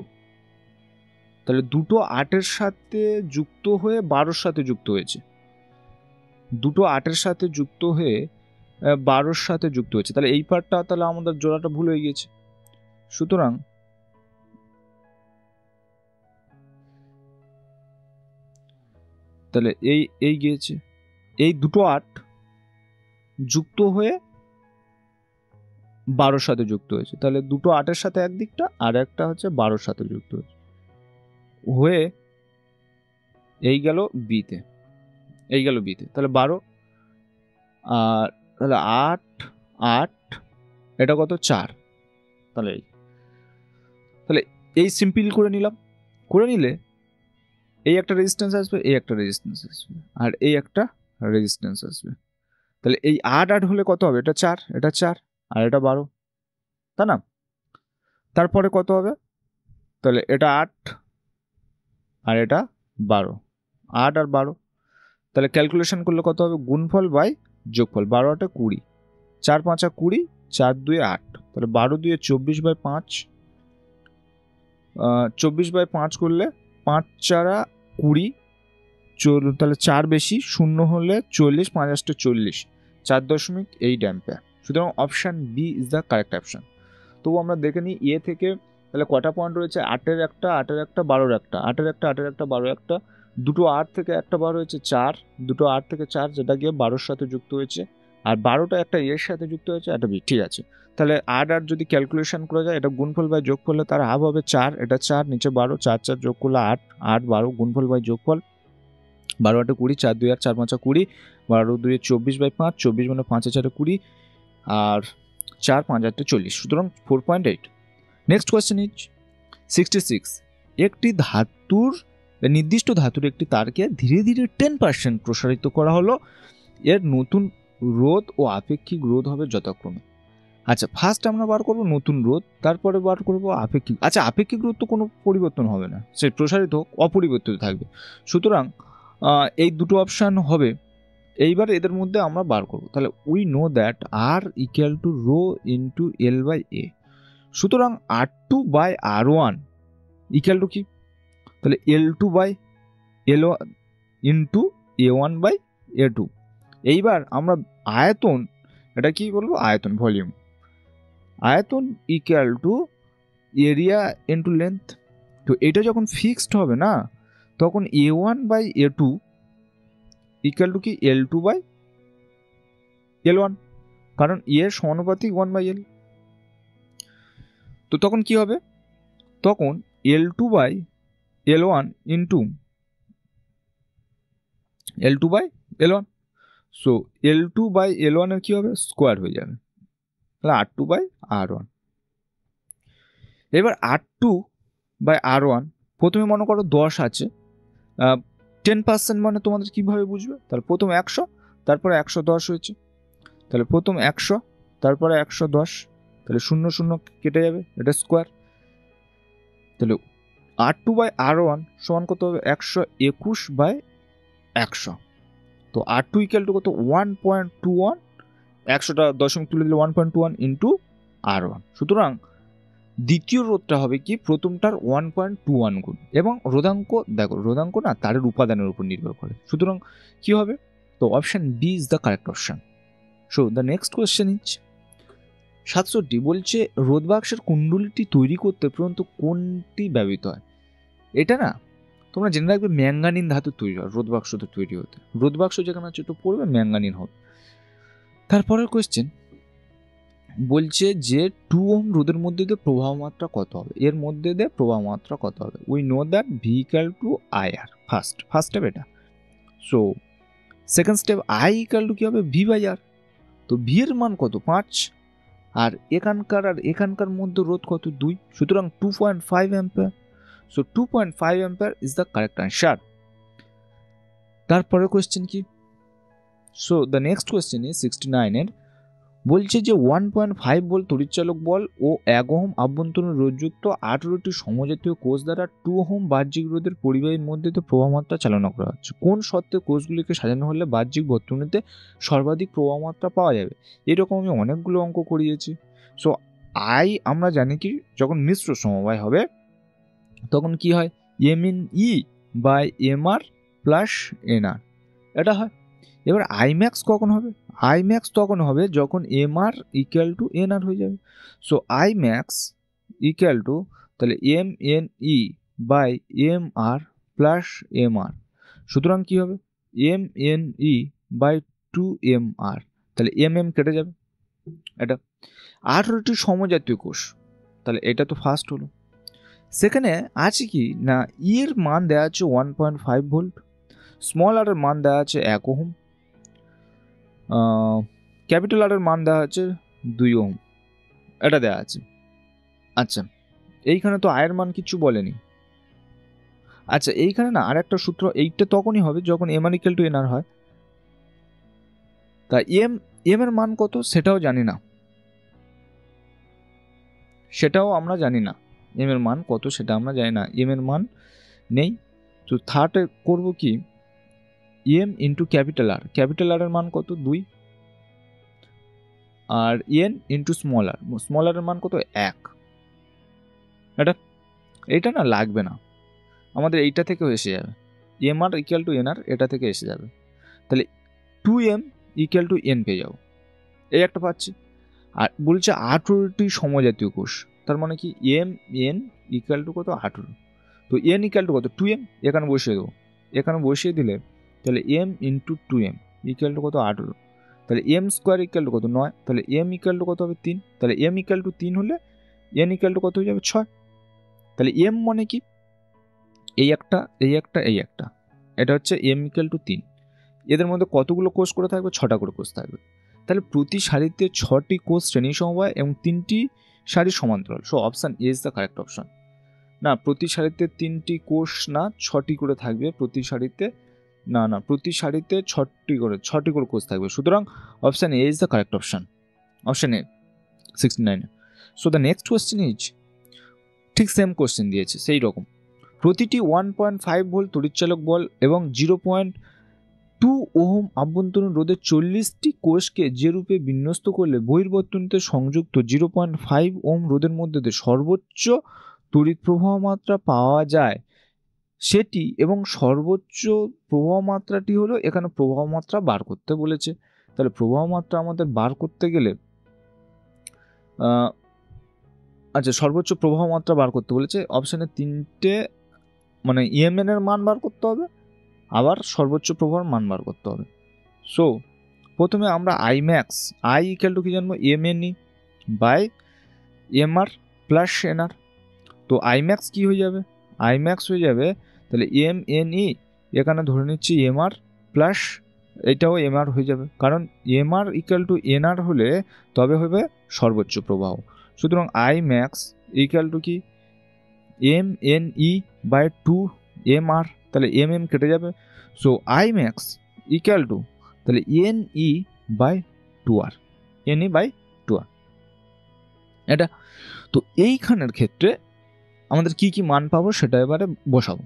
তাহলে দুটো 8-এর সাথে যুক্ত হয়ে 12-র সাথে যুক্ত হয়েছে, দুটো 8-এর সাথে যুক্ত হয়ে 12-র সাথে যুক্ত হয়েছে। তাহলে এই পার্টটা, তাহলে আমাদের জোড়াটা ভুল হয়ে গিয়েছে। সুতরাং তাহলে এই গিয়েছে, এই দুটো 8 যুক্ত হয়ে 12-র সাথে যুক্ত হয়েছে। তাহলে দুটো 8-এর সাথে একদিকটা, আর একটা হচ্ছে 12-র সাথে যুক্ত হয়েছে, হয়ে এই গেল বিতে, এই গেল বিতে। তাহলে 12, আর তাহলে 8 8, এটা কত? 4। তাহলে এই সিম্পল করে নিলাম। করে নিলে এই একটা রেজিস্ট্যান্স আসবে, এই একটা রেজিস্ট্যান্স আসবে, আর এই একটা রেজিস্ট্যান্স আসবে। তাহলে এই 8 8 হলে কত হবে? এটা 4, এটা 4, আর এটা 12, তাই না? তারপরে কত হবে? তাহলে এটা 8 আর এটা 12, 8 আর 12। তাহলে ক্যালকুলেশন করলে কত হবে? গুণফল বাই যোগফল। 12 8 20, 4 5 20, 4 2 8। তাহলে 12 2 24 বাই 5, 24 বাই 5 করলে 5 4 20, তাহলে 4 বেশি, 0 হলে 40, 5 8 40, 4.8 অ্যাম্পিয়ার। সুতরাং option B is the correct option. তবু আমরা দেখে নিই এ থেকে তাহলে কটা পয়েন্ট রয়েছে? 8-এর একটা, 8-এর একটা, 12-এর একটা, 8-এর একটা, 8-এর একটা, 12-এর একটা, দুটো 8 থেকে একটা বার হয়েছে 4, দুটো 8 থেকে 4 যেটা গিয়ে 12-র সাথে যুক্ত হয়েছে, আর 12টা একটা এর সাথে যুক্ত হয়েছে, একটা বি। ঠিক আছে, তাহলে 8 8 যদি ক্যালকুলেশন করা যায়, এটা গুণফল বাই যোগফলে তার হাফ হবে 4, এটা 4, নিচে 12, 4 4 যোগ করলে 8, 8 12 গুণফল বাই যোগফল, 12 8 20, 4 2 8, 4 5 20, 12 2 24 বাই 5, 24 মানে 5 4 20, আর 4 5 8 40। সুতরাং 4.8। Next question is 66। একটি ধাতুর, নির্দিষ্ট ধাতুর একটি তারকে ধীরে ধীরে 10% প্রসারিত করা হলো, এর নতুন রোধ ও আপেক্ষিক রোধ হবে যথাক্রমে। আচ্ছা, ফার্স্ট আমরা বার করবো নতুন রোধ, তারপরে বার করবো আপেক্ষিক। আচ্ছা, আপেক্ষিক রোধ তো কোনো পরিবর্তন হবে না, সে প্রসারিত হোক অপরিবর্তিত থাকবে। সুতরাং এই দুটো অপশান হবে। এইবার এদের মধ্যে আমরা বার করবো। তাহলে we know that R equal to rho into L by A. সুতরাং R2 by R1 equal to কি? তাহলে L2 by L1 into A1 by A2। এইবার আমরা আয়তন, এটা কি বলবো? আয়তন, ভলিউম। আয়তন equal to area into length. তো এটা যখন ফিক্সড হবে না, তখন A1 by A2 equal to কি? L2 বাই L1, কারণ এর সমানুপাতিক 1 বাই L। তো তখন কি হবে? তখন L2 by L1 into L2 by L1। So L2 by L1 এর কি হবে? স্কোয়ার হয়ে যাবে। তাহলে R2 বাই R1। এবার R2 বাই R1 প্রথমে মনে করো 10 আছে, 10% মানে তোমাদের কীভাবে বুঝবে? তাহলে প্রথম 100, তারপরে 110 হয়েছে, তাহলে প্রথম 100, তারপরে 110, তাহলে 0 0 কেটে যাবে, এটা স্কোয়ার। তাহলে R2 বাই R1 সমান কত হবে? 121 বাই 100। তো R2 ইকুয়াল টু কত? 1.21, 100টা দশমিক তুলে দিলে 1.21 ইন্টু R1। সুতরাং দ্বিতীয় রোধটা হবে কি? প্রথমটার 1.21 গুণ। এবং রোধাঙ্ক, দেখো রোধাঙ্ক না তারের উপাদানের উপর নির্ভর করে। সুতরাং কি হবে? তো option B is the correct option. So the next question is 67 বলছে রোধ বাক্সের কুণ্ডলীটি তৈরি করতে প্রথমত কোনটি ব্যবহৃত হয়? এটা না তোমরা জেনে রাখবে, ম্যাঙ্গানিন ধাতু তৈরি হয় রোধ বাক্সটা তৈরি হতে। রোধ বাক্স যেখানে আছে একটু পড়বে, ম্যাঙ্গানিন হবে। তারপরের কোয়েশ্চেন বলছে যে 2 ওহম রোধের মধ্যে দিয়ে প্রবাহ মাত্রা কত হবে? এর মধ্যে দিয়ে প্রবাহ মাত্রা কত হবে? We know that V equal to IR. First step এটা। So second step I equal to কী হবে ভি বাই আর, তো ভি এর মান কত 5, আর এখানকার মধ্যে রোধ কত 2, সুতরাং 2.5 ampere. So 2.5 ampere is the correct answer. তারপরে কোয়েশ্চেন কি, so the next question is 69 এর, বলছে যে 1.5 ভোল্ট তড়িৎচালক বল ও 1 ওহম আভ্যন্তরীণ রোধযুক্ত 18টি সমজাতীয় কোষ দ্বারা 2 ওহম বাহ্যিক রোধের পরিবাহীর মধ্যে দিয়ে প্রবাহমাত্রা চালনা করা হচ্ছে। কোন শর্তে কোষগুলিকে সাজানো হলে বাহ্যিক বর্তনীতে সর্বাধিক প্রবাহমাত্রা পাওয়া যাবে? এরকম আমি অনেকগুলো অঙ্ক করিয়েছি। সো আই আমরা জানি কি যখন মিশ্র সমবায় হবে তখন কি হয়, M N E by M R plus N R, এটা হয়। এবার আই ম্যাক্স কখন হবে? আই ম্যাক্স তখন হবে যখন M R equal to N R হয়ে যাবে। So I max equal to তাহলে M N E by M R plus M R, সুতরাং কী হবে M N E by 2 M R, তাহলে এম এম কেটে যাবে। এটা 18টি সমজাতীয় কোষ, তাহলে এটা তো ফার্স্ট হলো। সেখানে আছে কি না, ই এর মান দেওয়া আছে 1.5 ভোল্ট, স্মল আর এর মান দেওয়া আছে 1 ওহম, ক্যাপিটাল আর এর মান দেওয়া আছে 2 ওহম, এটা দেওয়া আছে। আচ্ছা এইখানে তো আয়ের মান কিছু বলেনি। আচ্ছা এইখানে না আর একটা সূত্র, এইটা তখনই হবে যখন M R equal to N R হয়। তা এম এর মান কত সেটাও জানি না, সেটাও আমরা জানি না, এম এর মান কত সেটা আমরা জানি না, এম এর মান নেই। তো থার্ডে করব কি, এম ইন্টু ক্যাপিটাল আর এর মান কত 2, আর এন ইন্টু স্মল আর এর মান কত 1। এটা না লাগবে না, আমাদের এইটা থেকেও এসে যাবে, M R equal to N R এটা থেকে এসে যাবে, তাহলে 2m ইকুয়াল টু এন পেয়ে যাবো, এই একটা পাচ্ছি। আর বলছে 18টি সমজাতীয় কোষ, তার মানে কি এম এন ইকুয়াল টু কত 18, তো এন ইকুয়াল টু কত 2m, এখানে বসিয়ে দেবো, এখানে বসিয়ে দিলে তাহলে M into 2m equal to কত 18, তাহলে এম স্কোয়ার ইকুয়াল টু কত 9, তাহলে এম ইকুয়াল টু কত হবে 3, তাহলে এম ইকুয়াল টু 3 হলে এন ইকুয়াল টু কত হয়ে যাবে 6। তাহলে এম মানে কি এই একটা এটা হচ্ছে এম ইকুয়াল টু 3, এদের মধ্যে কতগুলো কোষ করে থাকবে 6টা করে কোষ থাকবে, তাহলে প্রতি সারিতে 6টি কোষ শ্রেণী সমবায় এবং 3টি সারি সমান্তরাল। So option A is the correct option. না প্রতি সারিতে 3টি কোষ না 6টি করে থাকবে প্রতি সারিতে, না প্রতি সারিতে 6টি করে কোষ থাকবে, সুতরাং option A is the correct option, option A 69। So the next question is ঠিক সেম কোয়েশ্চেন দিয়েছে সেই রকম, প্রতিটি 1.5 ভোল্ট তড়িৎচালক বল এবং 0.2 ওহম আভ্যন্তরীণ রোধের 40টি কোষকে যে রূপে বিন্যস্ত করলে বহির্বর্তনীতে সংযুক্ত 0.5 ওহম রোধের মধ্যে দিয়ে সর্বোচ্চ তড়িৎ প্রবাহ মাত্রা পাওয়া যায় সেটি, এবং সর্বোচ্চ প্রবাহ মাত্রাটি হলো, এখানে প্রবাহ মাত্রা বার করতে বলেছে। তাহলে প্রবাহ মাত্রা আমাদের বার করতে গেলে আচ্ছা সর্বোচ্চ প্রবাহ মাত্রা বার করতে বলেছে, অপশানে 3টে মানে ইএমএন এর মান বার করতে হবে, আবার সর্বোচ্চ প্রবাহের মান বার করতে হবে। সো প্রথমে আমরা I max I equal to কি জানবো M N E by M R plus N R, তো আই ম্যাক্স কী হয়ে যাবে, আই ম্যাক্স হয়ে যাবে তাহলে এম এন ই, এখানে ধরে নিচ্ছি এম আর প্লাস এটাও এম আর হয়ে যাবে, কারণ M R equal to N R হলে তবে হবে সর্বোচ্চ প্রবাহ। সুতরাং আই ম্যাক্স ইকুয়াল টু কি M N E by 2 M R, তাহলে এম এম কেটে যাবে। So I max equal to তাহলে N E by 2r, N E by 2r, এটা। তো এইখানের ক্ষেত্রে আমাদের কি কি মান পাবো সেটা এবারে বসাবো।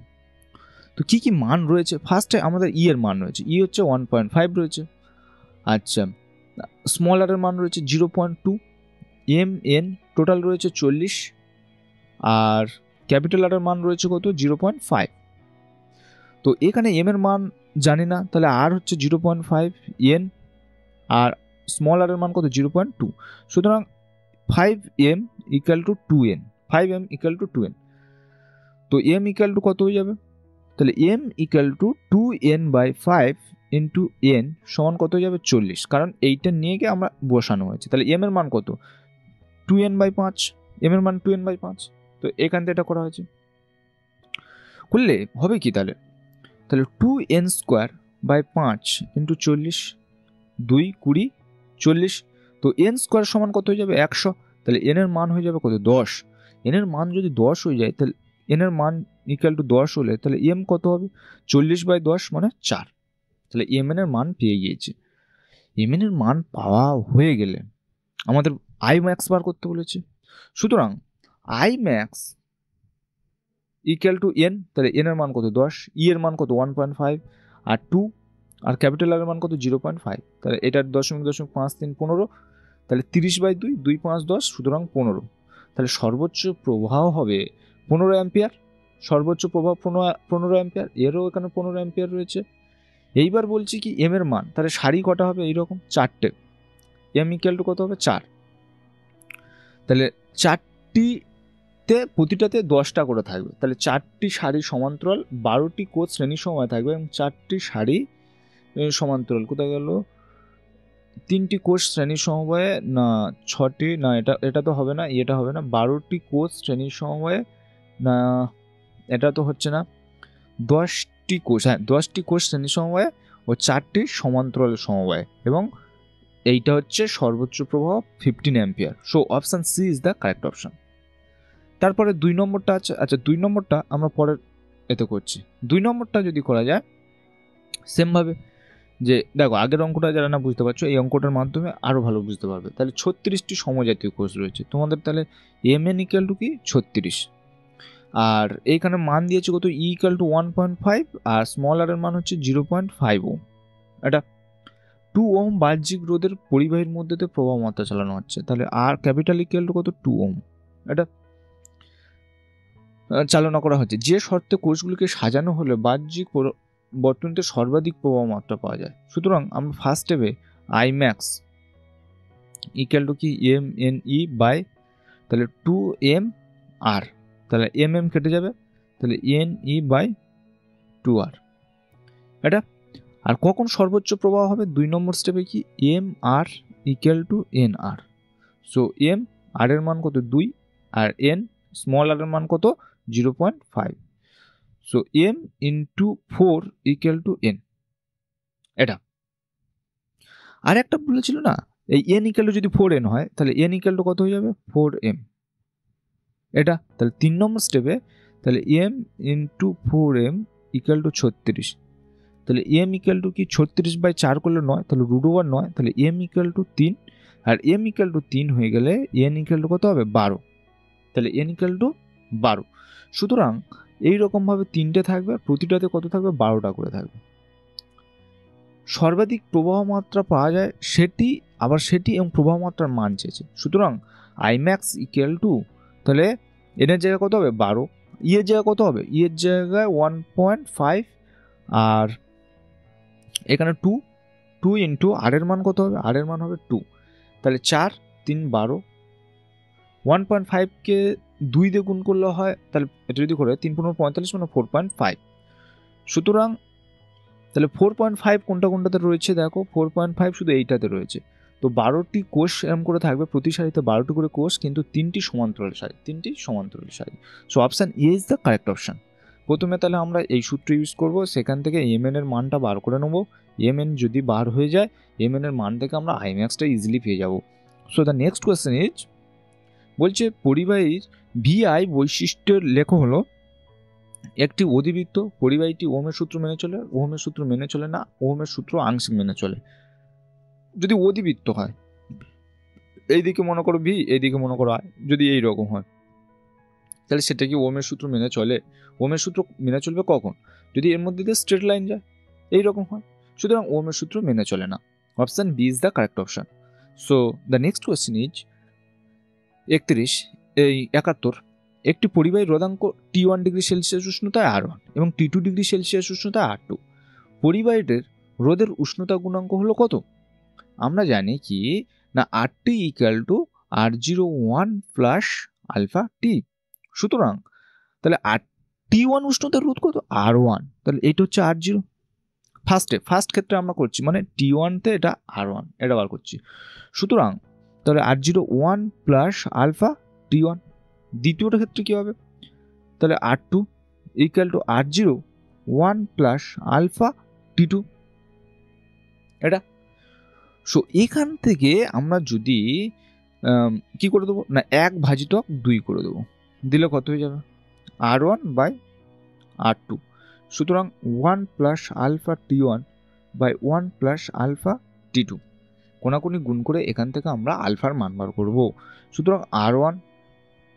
তো কি কি মান রয়েছে, ফার্স্টে আমাদের ই এর মান রয়েছে, ই হচ্ছে 1.5 রয়েছে, আচ্ছা স্মল আর এর মান রয়েছে 0.2, এম এন টোটাল রয়েছে 40, আর ক্যাপিটাল আর এর মান রয়েছে কত 0.5। তো এখানে এম এর মান জানি না, তাহলে আর হচ্ছে 0.5 এন, আর স্মল আর এর মান কত 0.2, সুতরাং 5m equal to 2n, 5m equal to 2n, তো m ইকুয়াল টু কত হয়ে যাবে, তাহলে m equal to 2n by 5 into n সমান কত হয়ে যাবে 40, কারণ এইটা নিয়ে গিয়ে আমরা বসানো হয়েছে। তাহলে m এর মান কত 2n বাই 5, m এর মান 2n বাই 5, তো এখান থেকে এটা করা হয়েছে, করলে হবে কি তাহলে 2n স্কোয়ার বাই 5 ইন্টু 40, 2 20 40, তো এন স্কোয়ার সমান কত হয়ে যাবে 100, তাহলে এন এর মান হয়ে যাবে কত 10, এন এর মান যদি 10 হয়ে যায় তাহলে এন এর মান ইকুয়াল টু 10 হলে তাহলে এম কত হবে 40/10 মানে 4, তাহলে এম এন এর মান পেয়ে গিয়েছে। এম এন এর মান পাওয়া হয়ে গেলে আমাদের আই ম্যাক্স বার করতে বলেছে, সুতরাং I max equal to N, তাহলে এন এর মান কত 10, ই এর মান কত 1.5 আর 2 আর ক্যাপিটাল আর এর মান কত 0.5, তাহলে এটার 0.53 15, তাহলে 30/2 2 5 10, সুতরাং 15, তাহলে সর্বোচ্চ প্রবাহ হবে 15 অ্যাম্পিয়ার, সর্বোচ্চ প্রবাহ 15 অ্যাম্পিয়ার, এরও এখানে 15 অ্যাম্পিয়ার রয়েছে। এইবার বলছি কি এম এর মান, তাহলে সারি কটা হবে এইরকম 4টে, এম ইকুয়াল টু কত হবে 4, তাহলে 4টিতে প্রতিটাতে 10টা করে থাকবে, তাহলে 4টি সারি সমান্তরাল 12টি কোষ শ্রেণী সময় থাকবে এবং 4টি সারি সমান্তরাল কোথায় গেল 3টি কোষ শ্রেণী সমবায়ে না 6টি না এটা তো হবে না, এটা হবে না, 12টি কোষ শ্রেণী সমবায়ে না এটা তো হচ্ছে না, 10টি কোষ, হ্যাঁ 10টি কোষ শ্রেণী সমবায়ে ও 4টি সমান্তরাল সমবায় এবং এইটা হচ্ছে সর্বোচ্চ প্রবাহ 15 ampere. So option C is the correct option. তারপরে 2 নম্বরটা আছে, আচ্ছা 2 নম্বরটা আমরা পরের এতে করছি। 2 নম্বরটা যদি করা যায় সেমভাবে, যে দেখো আগের অঙ্কটা যারা না বুঝতে পারছো এই অঙ্কটার মাধ্যমে আরও ভালো বুঝতে পারবে। তাহলে 36টি সমজাতীয় কোষ রয়েছে তোমাদের, তাহলে এম এন ইকুয়াল টু কি 36, আর এইখানে মান দিয়েছে কত E equal to 1.5 R small R এর মান হচ্ছে 0.5 ওম। এটা 2 ওম বাহ্যিক রোধের পরিবাহীর মধ্যে দিয়ে প্রবাহ মাত্রা চালানো হচ্ছে, তাহলে আর ক্যাপিটাল ইকুয়াল টু কত 2 ওম এটা চালনা করা হচ্ছে। যে শর্তে কোষগুলিকে সাজানো হলে বাহ্যিক বর্তনীতে সর্বাধিক প্রবাহ মাত্রা পাওয়া যায়। সুতরাং আমরা ফার্স্ট স্টেপে আই ম্যাক্স ইকুয়াল টু কি এম এন ই বাই তাহলে 2 এম আর, তাহলে এম এম কেটে যাবে, তাহলে এন ই বাই 2 আর এটা। আর কখন সর্বোচ্চ প্রবাহ হবে 2 নম্বর স্টেপে কি M R equal to N R, so M R এর মান কত 2 আর এন স্মল আর এর মান কত 0.5, so M into 4 equal to N এটা। আর একটা বলেছিল না এই এন ইকুয়াল টু যদি 4n হয় তাহলে এন ইকুয়াল টু কত হয়ে যাবে 4m এটা। তাহলে 3 নম্বর স্টেপে তাহলে M into 4m equal to 36, তাহলে এম ইকুয়াল টু কি 36/4 করলে 9, তাহলে রুট ওভার 9, তাহলে এম ইকুয়াল টু 3 আর এম ইকুয়াল টু 3 হয়ে গেলে এন ইকুয়াল টু কত হবে 12, তাহলে এন ইকুয়াল টু 12। সুতরাং এইরকমভাবে 3টে থাকবে আর প্রতিটাতে কত থাকবে 12টা করে থাকবে। সর্বাধিক প্রবাহ মাত্রা পাওয়া যায় সেটি এবং প্রবাহ মাত্রার মান চেয়েছে, সুতরাং আই ম্যাক্স ইকুয়াল টু তাহলে এন এর জায়গায় কত হবে 12, ই এর জায়গায় কত হবে ই এর জায়গায় 1.5 আর এখানে 2 ইন্টু আর এর মান কত হবে আর এর মান হবে 2, তাহলে 4 3 12, 1.5কে 2 দিয়ে গুণ করলে হয়, তাহলে এটা যদি করে 3 15 45 মানে 4.5, সুতরাং তাহলে 4.5 কোনটাতে রয়েছে দেখো 4.5 শুধু এইটাতে রয়েছে। তো 12টি কোষ এরকম করে থাকবে, প্রতি সারিতে 12টি করে কোষ, কিন্তু 3টি সমান্তরাল সারি। So option A is the correct option. প্রথমে তাহলে আমরা এই সূত্র ইউজ করব, সেখান থেকে এম এন এর মানটা বার করে নেবো, এম এন যদি বার হয়ে যায় এম এন এর মান থেকে আমরা আই ম্যাক্সটা ইজিলি পেয়ে যাব। So the next question is বলছে পরিবাহীর ভিআই বৈশিষ্ট্যের লেখ হলো একটি অধিবৃত্ত, পরিবাহীটি ওহমের সূত্র মেনে চলে, ওহমের সূত্র মেনে চলে না, ওহমের সূত্র আংশিক মেনে চলে। যদি অধিবৃত্ত হয় এইদিকে মনে করো ভি এইদিকে মনে করো আই, যদি এইরকম হয় তাহলে সেটা কি ওহমের সূত্র মেনে চলে? ওহমের সূত্র মেনে চলবে কখন? যদি এর মধ্যে দিয়ে স্ট্রেট লাইন যায় এইরকম হয়, সুতরাং ওহমের সূত্র মেনে চলে না। Option B is the correct option. So the next question is 71 একটি পরিবাহীর রোধাঙ্ক T1 ডিগ্রি সেলসিয়াস উষ্ণতায় R1 এবং T2 ডিগ্রি সেলসিয়াস উষ্ণতায় R2, পরিবাহীটির রোধের উষ্ণতা গুণাঙ্ক হলো কত? আমরা জানি কি না RT equal to R01 plus alpha T, সুতরাং তাহলে T1 উষ্ণতার রোধ কত R1, তাহলে এইটা হচ্ছে R0। ফার্স্ট ক্ষেত্রে আমরা করছি মানে T1 তে এটা R1 এটা বার করছি, সুতরাং তাহলে R01 প্লাস আলফা T1। দ্বিতীয়টার ক্ষেত্রে কী হবে তাহলে R2 equal to R01 plus alpha T2, এটা। সো এখান থেকে আমরা যদি কি করে দেবো না 1/2 করে দেবো, দিলে কত হয়ে যাবে R1/R2। সুতরাং 1 plus alpha T1 by 1 plus alpha T2 কোনাকুনি গুণ করে এখান থেকে আমরা আলফার মান বার করবো। সুতরাং R1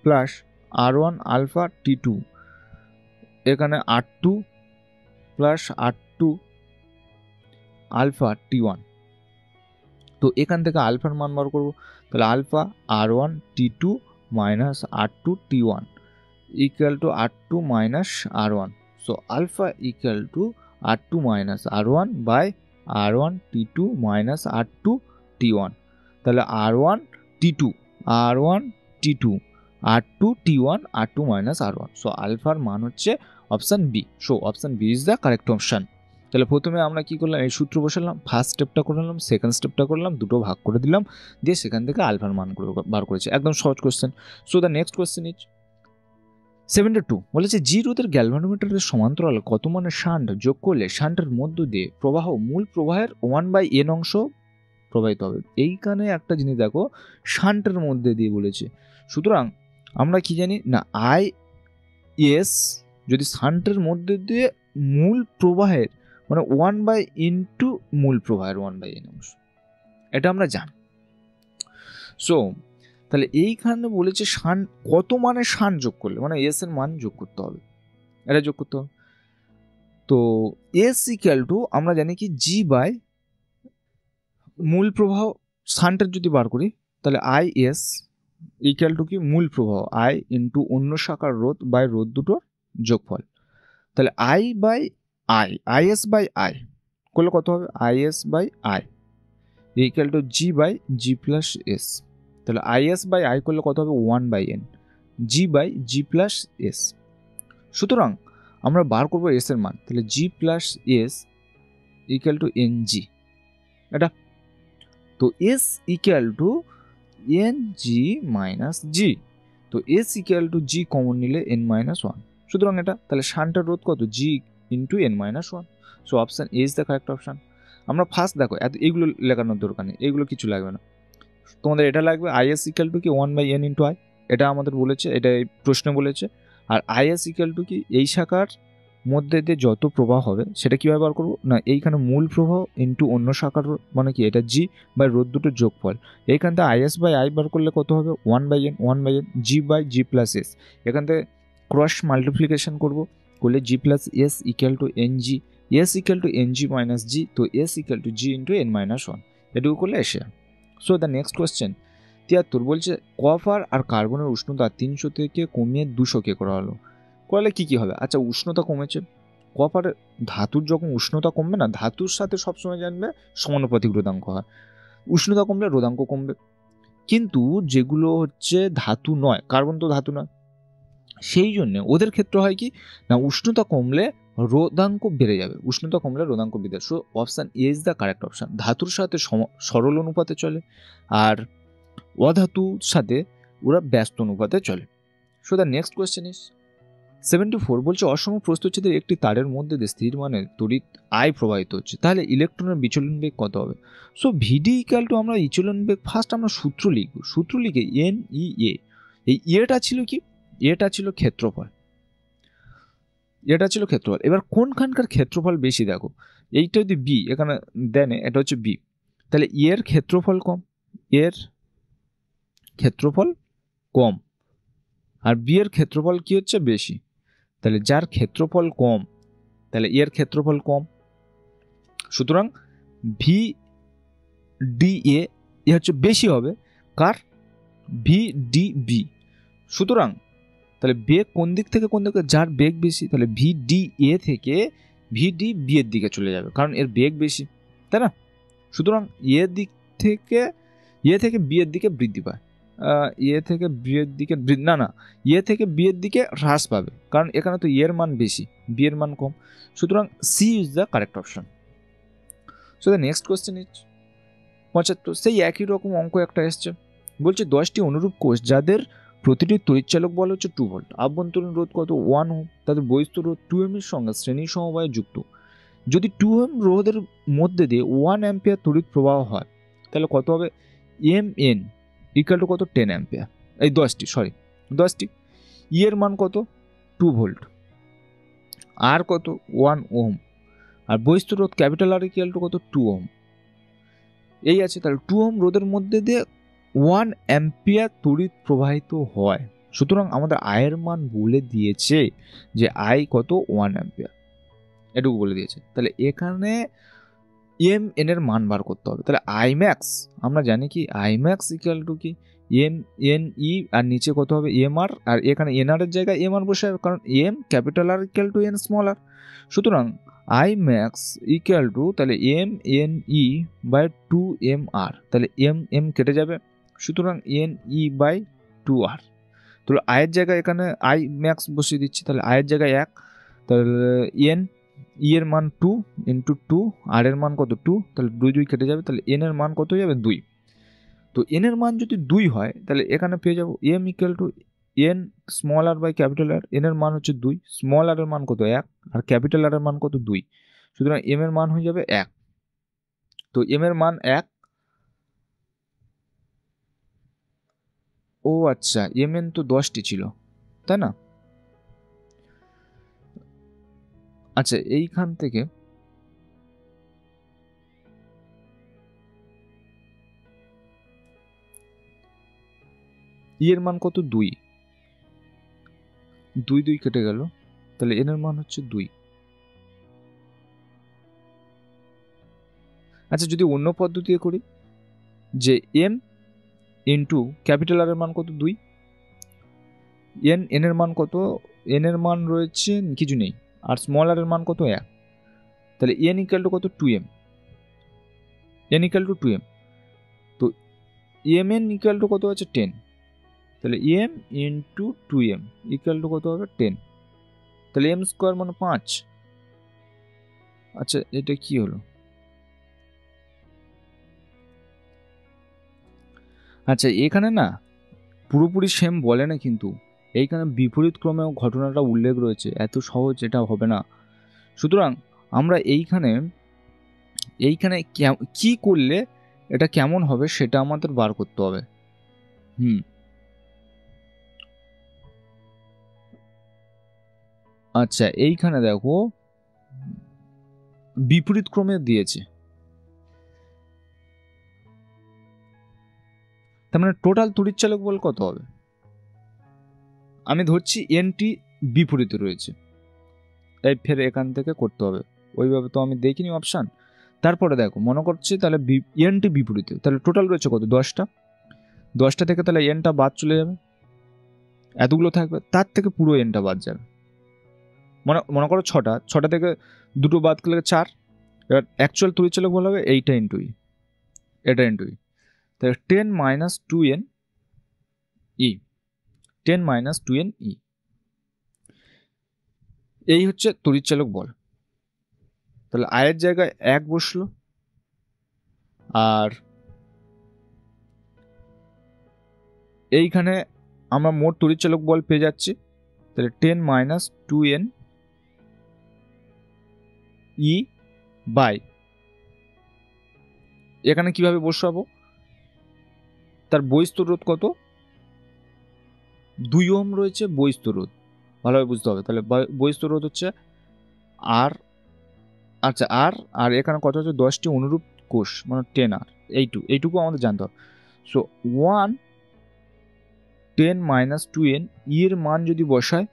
plus R1 alpha T2 এখানে R2 plus R2 alpha T1। তো এখান থেকে আলফার মান বার করবো, তাহলে alpha R1 T2 minus R2 T1 equal to R2 minus R1। So alpha equal to R2 minus R1 by R1 T2 minus R2 T1। তাহলে R1 T2 R1 T2 R2 T1 R2 minus R1। So আলফার মান হচ্ছে option B. So option B is the correct option. তাহলে প্রথমে আমরা কি করলাম, এই সূত্র বসালাম, ফার্স্ট স্টেপটা করলাম, সেকেন্ড স্টেপটা করলাম, দুটো ভাগ করে দিলাম, দিয়ে সেখান থেকে আলফার মান বার করেছে। একদম সহজ question. So the next question is 72 বলেছে জি রোধের গ্যালভানোমিটারের সমান্তরাল কত মানের শান্ট যোগ করলে শান্টের মধ্য দিয়ে প্রবাহ মূল প্রবাহের 1/n অংশ প্রবাহিত হবে। এইখানে একটা জিনিস দেখো, শান্টের মধ্যে দিয়ে বলেছে। সুতরাং আমরা কি জানি না আই এস যদি শান্টের মধ্যে দিয়ে মূল প্রবাহের মানে 1/n মূল প্রবাহের 1/n অংশ, এটা আমরা জানি। সো তাহলে এইখানে বলেছে শান্ট কত মানে শান্ট যোগ করলে মানে এস এর মান যোগ করতে হবে, এটা যোগ করতে হবে। তো এস ইকুয়াল টু আমরা জানি কি জি বাই মূল প্রবাহ শান্টের যদি বার করি তাহলে আই এস ইকুয়াল টু কি মূল প্রবাহ আই ইন্টু অন্য শাখার রোধ বাই রোধ দুটোর যোগফল। তাহলে I by I S by I করলে কত হবে I S by I equal to G by G plus S. তাহলে আই এস বাই আই করলে কত হবে 1/n G by G plus S. সুতরাং আমরা বার করবো এস এর মান, তাহলে G plus S equal to N G, এটা। তো S equal to N G minus G, তো S equal to G common নিলে এন মাইনাস ওয়ান। সুতরাং এটা তাহলে শান্টের রোধ কত G into N minus one. So option A is the correct option. আমরা ফার্স্ট দেখো এইগুলো লেখানোর দরকার নেই, এইগুলো কিছু লাগবে না, তোমাদের এটা লাগবে আই এস ইকুয়াল টু কি 1/n ইন্টু আই, এটা আমাদের বলেছে, এটা এই প্রশ্নে বলেছে। আর আই এস ইকুয়াল টু কি এই শাখার মধ্যে দিয়ে যত প্রবাহ হবে সেটা কীভাবে বার করবো না এইখানে মূল প্রবাহ ইন্টু অন্য শাখার মানে কি এটা জি বাই রোধ দুটোর যোগফল। এইখান থেকে আই এস বাই আই বার করলে কত হবে 1/n G by G plus S. এখান থেকে ক্রস মাল্টিপ্লিকেশন করবো, করলে G plus S equal to N G, S equal to N G minus G, তো S equal to G into N minus one, এটুকু করলে এসে। সো দ্য নেক্সট কোয়েশ্চেন 73 বলছে কপার আর কার্বনের উষ্ণতা 300 থেকে কমিয়ে 200 করা হলো, করলে কি হবে। আচ্ছা উষ্ণতা কমেছে, কপার ধাতুর যখন উষ্ণতা কমবে না ধাতুর সাথে সবসময় জানবে সমানুপাতিক রোধাঙ্ক হয়, উষ্ণতা কমলে রোধাঙ্ক কমবে। কিন্তু যেগুলো হচ্ছে ধাতু নয়, কার্বন তো ধাতু নয়, সেই জন্য ওদের ক্ষেত্রে হয় কি না উষ্ণতা কমলে রোধাঙ্ক বেড়ে যাবে, উষ্ণতা কমলে রোধাঙ্ক বেড়ে যাবে। So option A is the correct option. ধাতুর সাথে সরল অনুপাতে চলে আর অধাতুর সাথে ওরা ব্যস্ত অনুপাতে চলে। So the next question is 74 বলছে অসম প্রস্থচ্ছেদের একটি তারের মধ্যে দিয়ে স্থির মানের তড়িৎ আই প্রবাহিত হচ্ছে, তাহলে ইলেকট্রনের বিচলন বেগ কত হবে। সো ভিডি ইকুয়াল টু আমরা বিচলন বেগ ফার্স্ট আমরা সূত্র লিখব, সূত্র লিখে এন ই এ, এই এটা ছিল কি এটা ছিল ক্ষেত্রফল, এটা ছিল ক্ষেত্রফল। এবার কোনখানকার ক্ষেত্রফল বেশি দেখো, এইটা যদি বি এখানে দেন এটা হচ্ছে বি, তাহলে এর ক্ষেত্রফল কম, এর ক্ষেত্রফল কম আর বি এর ক্ষেত্রফল কি হচ্ছে বেশি, তাহলে যার ক্ষেত্রফল কম তাহলে এর ক্ষেত্রফল কম। সুতরাং ভি ডি এ হচ্ছে বেশি হবে কার ভি ডি বি। সুতরাং তাহলে বেগ কোন দিক থেকে কোন দিকে, যার বেগ বেশি তাহলে ভি ডি এ থেকে ভি ডি বি এর দিকে চলে যাবে কারণ এর বেগ বেশি, তাই না। সুতরাং এ থেকে বি এর দিকে বৃদ্ধি পায়, এ থেকে বি এর দিকে এ থেকে বি এর দিকে হ্রাস পাবে কারণ এখানে তো এর মান বেশি বি এর মান কম। সুতরাং C is the correct option. So the next question is 75, সেই একই রকম অঙ্ক একটা এসছে, বলছে 10টি অনুরূপ কোষ যাদের প্রতিটি তড়িৎচালক বল হচ্ছে 2 ভোল্ট, আভ্যন্তরীণ রোধ কত 1 ওহম, তাদের বহিস্থ রোধ 2 এর সঙ্গে শ্রেণী সমবায়ে যুক্ত, যদি 2 ওহম রোধের মধ্যে দিয়ে 1 অ্যাম্পিয়ার তড়িৎ প্রবাহ হয় তাহলে কত হবে, এম এন ইকুয়াল টু কত, 10 অ্যাম্পিয়ার, এই 10টি। ই এর মান কত, 2 ভোল্ট, আর কত 1 ওহম, আর বহিস্থ রোধ ক্যাপিটাল আর ইকুয়াল টু কত, 2 ওহম। এই আছে, তাহলে 2 ওহম রোধের মধ্যে দিয়ে 1 অ্যাম্পিয়ার তড়িৎ প্রবাহিত হয়। সুতরাং আমাদের আয়ের মান বলে দিয়েছে যে আই কত, 1 অ্যাম্পিয়ার, এটুকু বলে দিয়েছে। তাহলে এখানে এম এন এর মান বার করতে হবে। তাহলে আই ম্যাক্স আমরা জানি কি, আই ম্যাক্স ইকুয়াল টু কি, এম এন ই, আর নিচে কত হবে, এম আর, আর এখানে এন আর এর জায়গায় এম আর বসে, কারণ M capital R equal to N small R. সুতরাং আই ম্যাক্স ইকুয়াল টু, তাহলে M N E by 2 M R, তাহলে এম এম কেটে যাবে, সুতরাং এন ই বাই 2 আর। তাহলে আয়ের জায়গায় এখানে আই ম্যাক্স বসিয়ে দিচ্ছি, তাহলে আয়ের জায়গায় 1, তাহলে এন ই এর মান 2 ইন্টু 2, আর এর মান কত 2, তাহলে 2 2 কেটে যাবে, তাহলে এন এর মান কত হয়ে যাবে, 2। তো এন এর মান যদি 2 হয় তাহলে এখানে পেয়ে যাবো M equal to N small R by capital R. N এর মান হচ্ছে 2, স্মল আর এর মান কত 1, আর ক্যাপিটাল আর এর মান কত 2, সুতরাং এম এর মান হয়ে যাবে 1। তো এম এর মান 1, ও আচ্ছা, এম এন তো 10টি ছিল তাই না? আচ্ছা, এইখান থেকে ই এর মান কত, 2, 2 2 কেটে গেল, তাহলে এন এর মান হচ্ছে 2। আচ্ছা, যদি অন্য পদ্ধতি করি, যে এম ইন্টু ক্যাপিটাল আর এর মান কত 2, এন এন এর মান কত, এন এর মান রয়েছে কিছু নেই, আর স্মল আর এর মান কত 1, তাহলে এন ইকুয়াল টু কত, 2m, N equal to 2m। তো এম এন ইকুয়াল টু কত আছে, 10, তাহলে M into 2m equal to কত হবে, 10, তাহলে এম স্কোয়ার মানে 5। আচ্ছা, এটা কি হলো? আচ্ছা, এখানে না পুরোপুরি সেম বলে না, কিন্তু এইখানে বিপরীত ক্রমেও ঘটনাটা উল্লেখ রয়েছে, এত সহজ এটা হবে না। সুতরাং আমরা এইখানে কি করলে এটা কেমন হবে সেটা আমাদের বার করতে হবে। আচ্ছা, এইখানে দেখো বিপরীত ক্রমে দিয়েছে, তার মানে টোটাল তড়িৎচালক বল কত হবে? আমি ধরছি এনটি বিপরীতে রয়েছে, তাই ফের এখান থেকে করতে হবে, ওইভাবে তো আমি দেখিনি অপশান। তারপরে দেখো, মনে করছি তাহলে এনটি বিপরীতে, তাহলে টোটাল রয়েছে কত, 10টা থেকে তাহলে এনটা বাদ চলে যাবে, এতগুলো থাকবে, তার থেকে পুরো এনটা বাদ যাবে। মনে করো 6টা থেকে 2টো বাদ গেলে 4, এবার অ্যাকচুয়াল তড়িৎচালক বল হবে এইটা ইন্টু ই, এটা ইন্টু ই, তাহলে 10 মাইনাস 2n ই, 10 মাইনাস 2n ই, এই হচ্ছে তড়িৎচালক বল। তাহলে আয়ের জায়গায় 1 বসলো, আর এইখানে আমরা মোট তড়িৎচালক বল পেয়ে যাচ্ছি, তাহলে 10 মাইনাস 2n ই বাই, এখানে কিভাবে বসাবো, তার বহিস্থ রোধ কত, 2 ওহম রয়েছে বহিস্থ রোধ, ভালোভাবে বুঝতে হবে। তাহলে বহিস্থ রোধ হচ্ছে আর, আচ্ছা আর এখানে কত হচ্ছে, 10টি অনুরূপ কোষ, মানে 10 আর, এইটুকু আমাদের জানতে হবে। সো 1 10 মাইনাস 2n, ই এর মান যদি বসায়,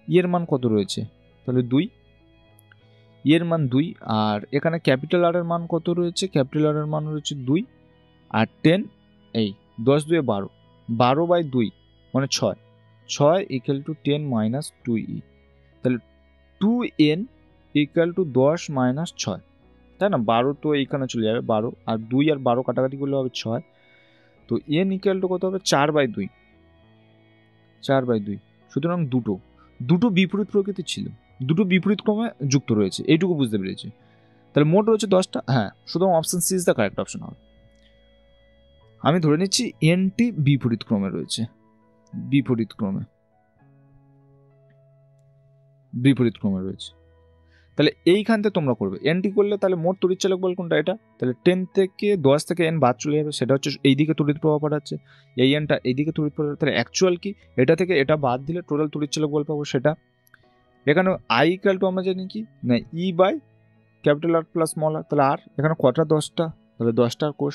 ই এর মান কত রয়েছে, তাহলে 2, ই এর মান 2, আর এখানে ক্যাপিটাল আর এর মান কত রয়েছে, ক্যাপিটাল আর এর মান রয়েছে 2, আর 10, এই 10 2 12, 12 বাই 2 মানে 6 ইকুয়াল টু 10 মাইনাস 2e, তাহলে 2n ইকুয়াল টু 10 মাইনাস 6, তাই না? 12 তো এইখানে চলে যাবে, 12 আর 2 আর 12 কাটাকাটি করলে হবে 6, তো n ইকুয়াল টু কত হবে, 4/2, 4/2। সুতরাং দুটো বিপরীত প্রকৃতির ছিল, দুটো বিপরীত ক্রমে যুক্ত রয়েছে, এইটুকু বুঝতে পেরেছি। তাহলে মোট রয়েছে 10টা, হ্যাঁ, সুতরাং option C is the correct option হবে। আমি ধরে নিচ্ছি এনটি বিপরীত ক্রমে রয়েছে, বিপরীত ক্রমে রয়েছে। তাহলে এইখান থেকে তোমরা করবে এনটি করলে তাহলে মোট তড়িৎচালক বল কোনটা এটা, তাহলে 10 থেকে 10 থেকে এন বাদ চলে যাবে, সেটা হচ্ছে এইদিকে তড়িৎ প্রবাহ পাঠাচ্ছে, এই এনটা এইদিকে তড়িৎ প্রবাহ, তাহলে অ্যাকচুয়াল কি এটা থেকে এটা বাদ দিলে টোটাল তড়িৎচালক বল পাবো সেটা। এখানে আই ইকুয়াল টু আমরা জানি কি না E by capital R plus small R, তাহলে আর এখানে কটা 10টা, তাহলে 10টার কোষ,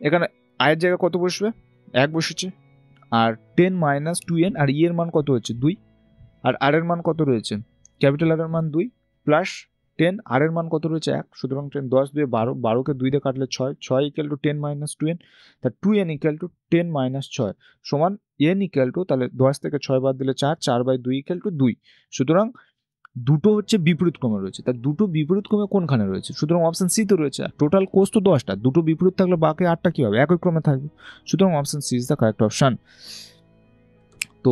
এখানে আয়ের জায়গায় কত বসবে 1 বসেছে, আর 10 মাইনাস 2n, আর ই এর মান কত হচ্ছে 2, আর আর এর মান কত রয়েছে ক্যাপিটাল আর এর মান 2 প্লাস 10, আর এর মান কত রয়েছে 1, সুতরাং 10 10 2 12, 12কে 2 দিয়ে কাটলে 6, 6 ইকুয়াল টু 10 মাইনাস 2n, তা 2n ইকুয়াল টু 10 মাইনাস 6 সমান n ইকুয়াল টু, তাহলে 10 থেকে 6 বাদ দিলে 4, 4/2 ইকুয়াল টু 2, সুতরাং দুটো হচ্ছে বিপরীত ক্রমে রয়েছে, তার দুটো বিপরীত ক্রমে কোনখানে রয়েছে, সুতরাং অপশন সি তো রয়েছে। টোটাল কোষ তো 10টা, দুটো বিপরীত থাকলে বাকি 8টা কি হবে একই ক্রমে থাকবে, সুতরাং option C is the correct option. তো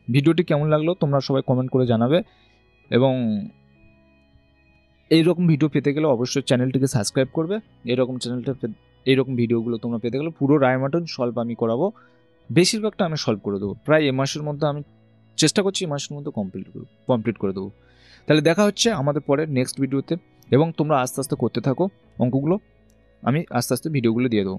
ভিডিওটি কেমন লাগলো তোমরা সবাই কমেন্ট করে জানাবে, এবং এইরকম ভিডিও পেতে গেলে অবশ্যই চ্যানেলটিকে সাবস্ক্রাইব করবে। এইরকম ভিডিওগুলো তোমরা পেতে গেলে পুরো রায়মাটন সলভ আমি করাবো, বেশিরভাগটা আমি সলভ করে দেবো, প্রায় এ মাসের মধ্যে আমি চেষ্টা করছি এ মাসের মধ্যে কমপ্লিট করে দেবো। তাহলে দেখা হচ্ছে আমাদের পরের নেক্সট ভিডিওতে, এবং তোমরা আস্তে আস্তে করতে থাকো অঙ্কগুলো, আমি আস্তে আস্তে ভিডিওগুলো দিয়ে দেবো।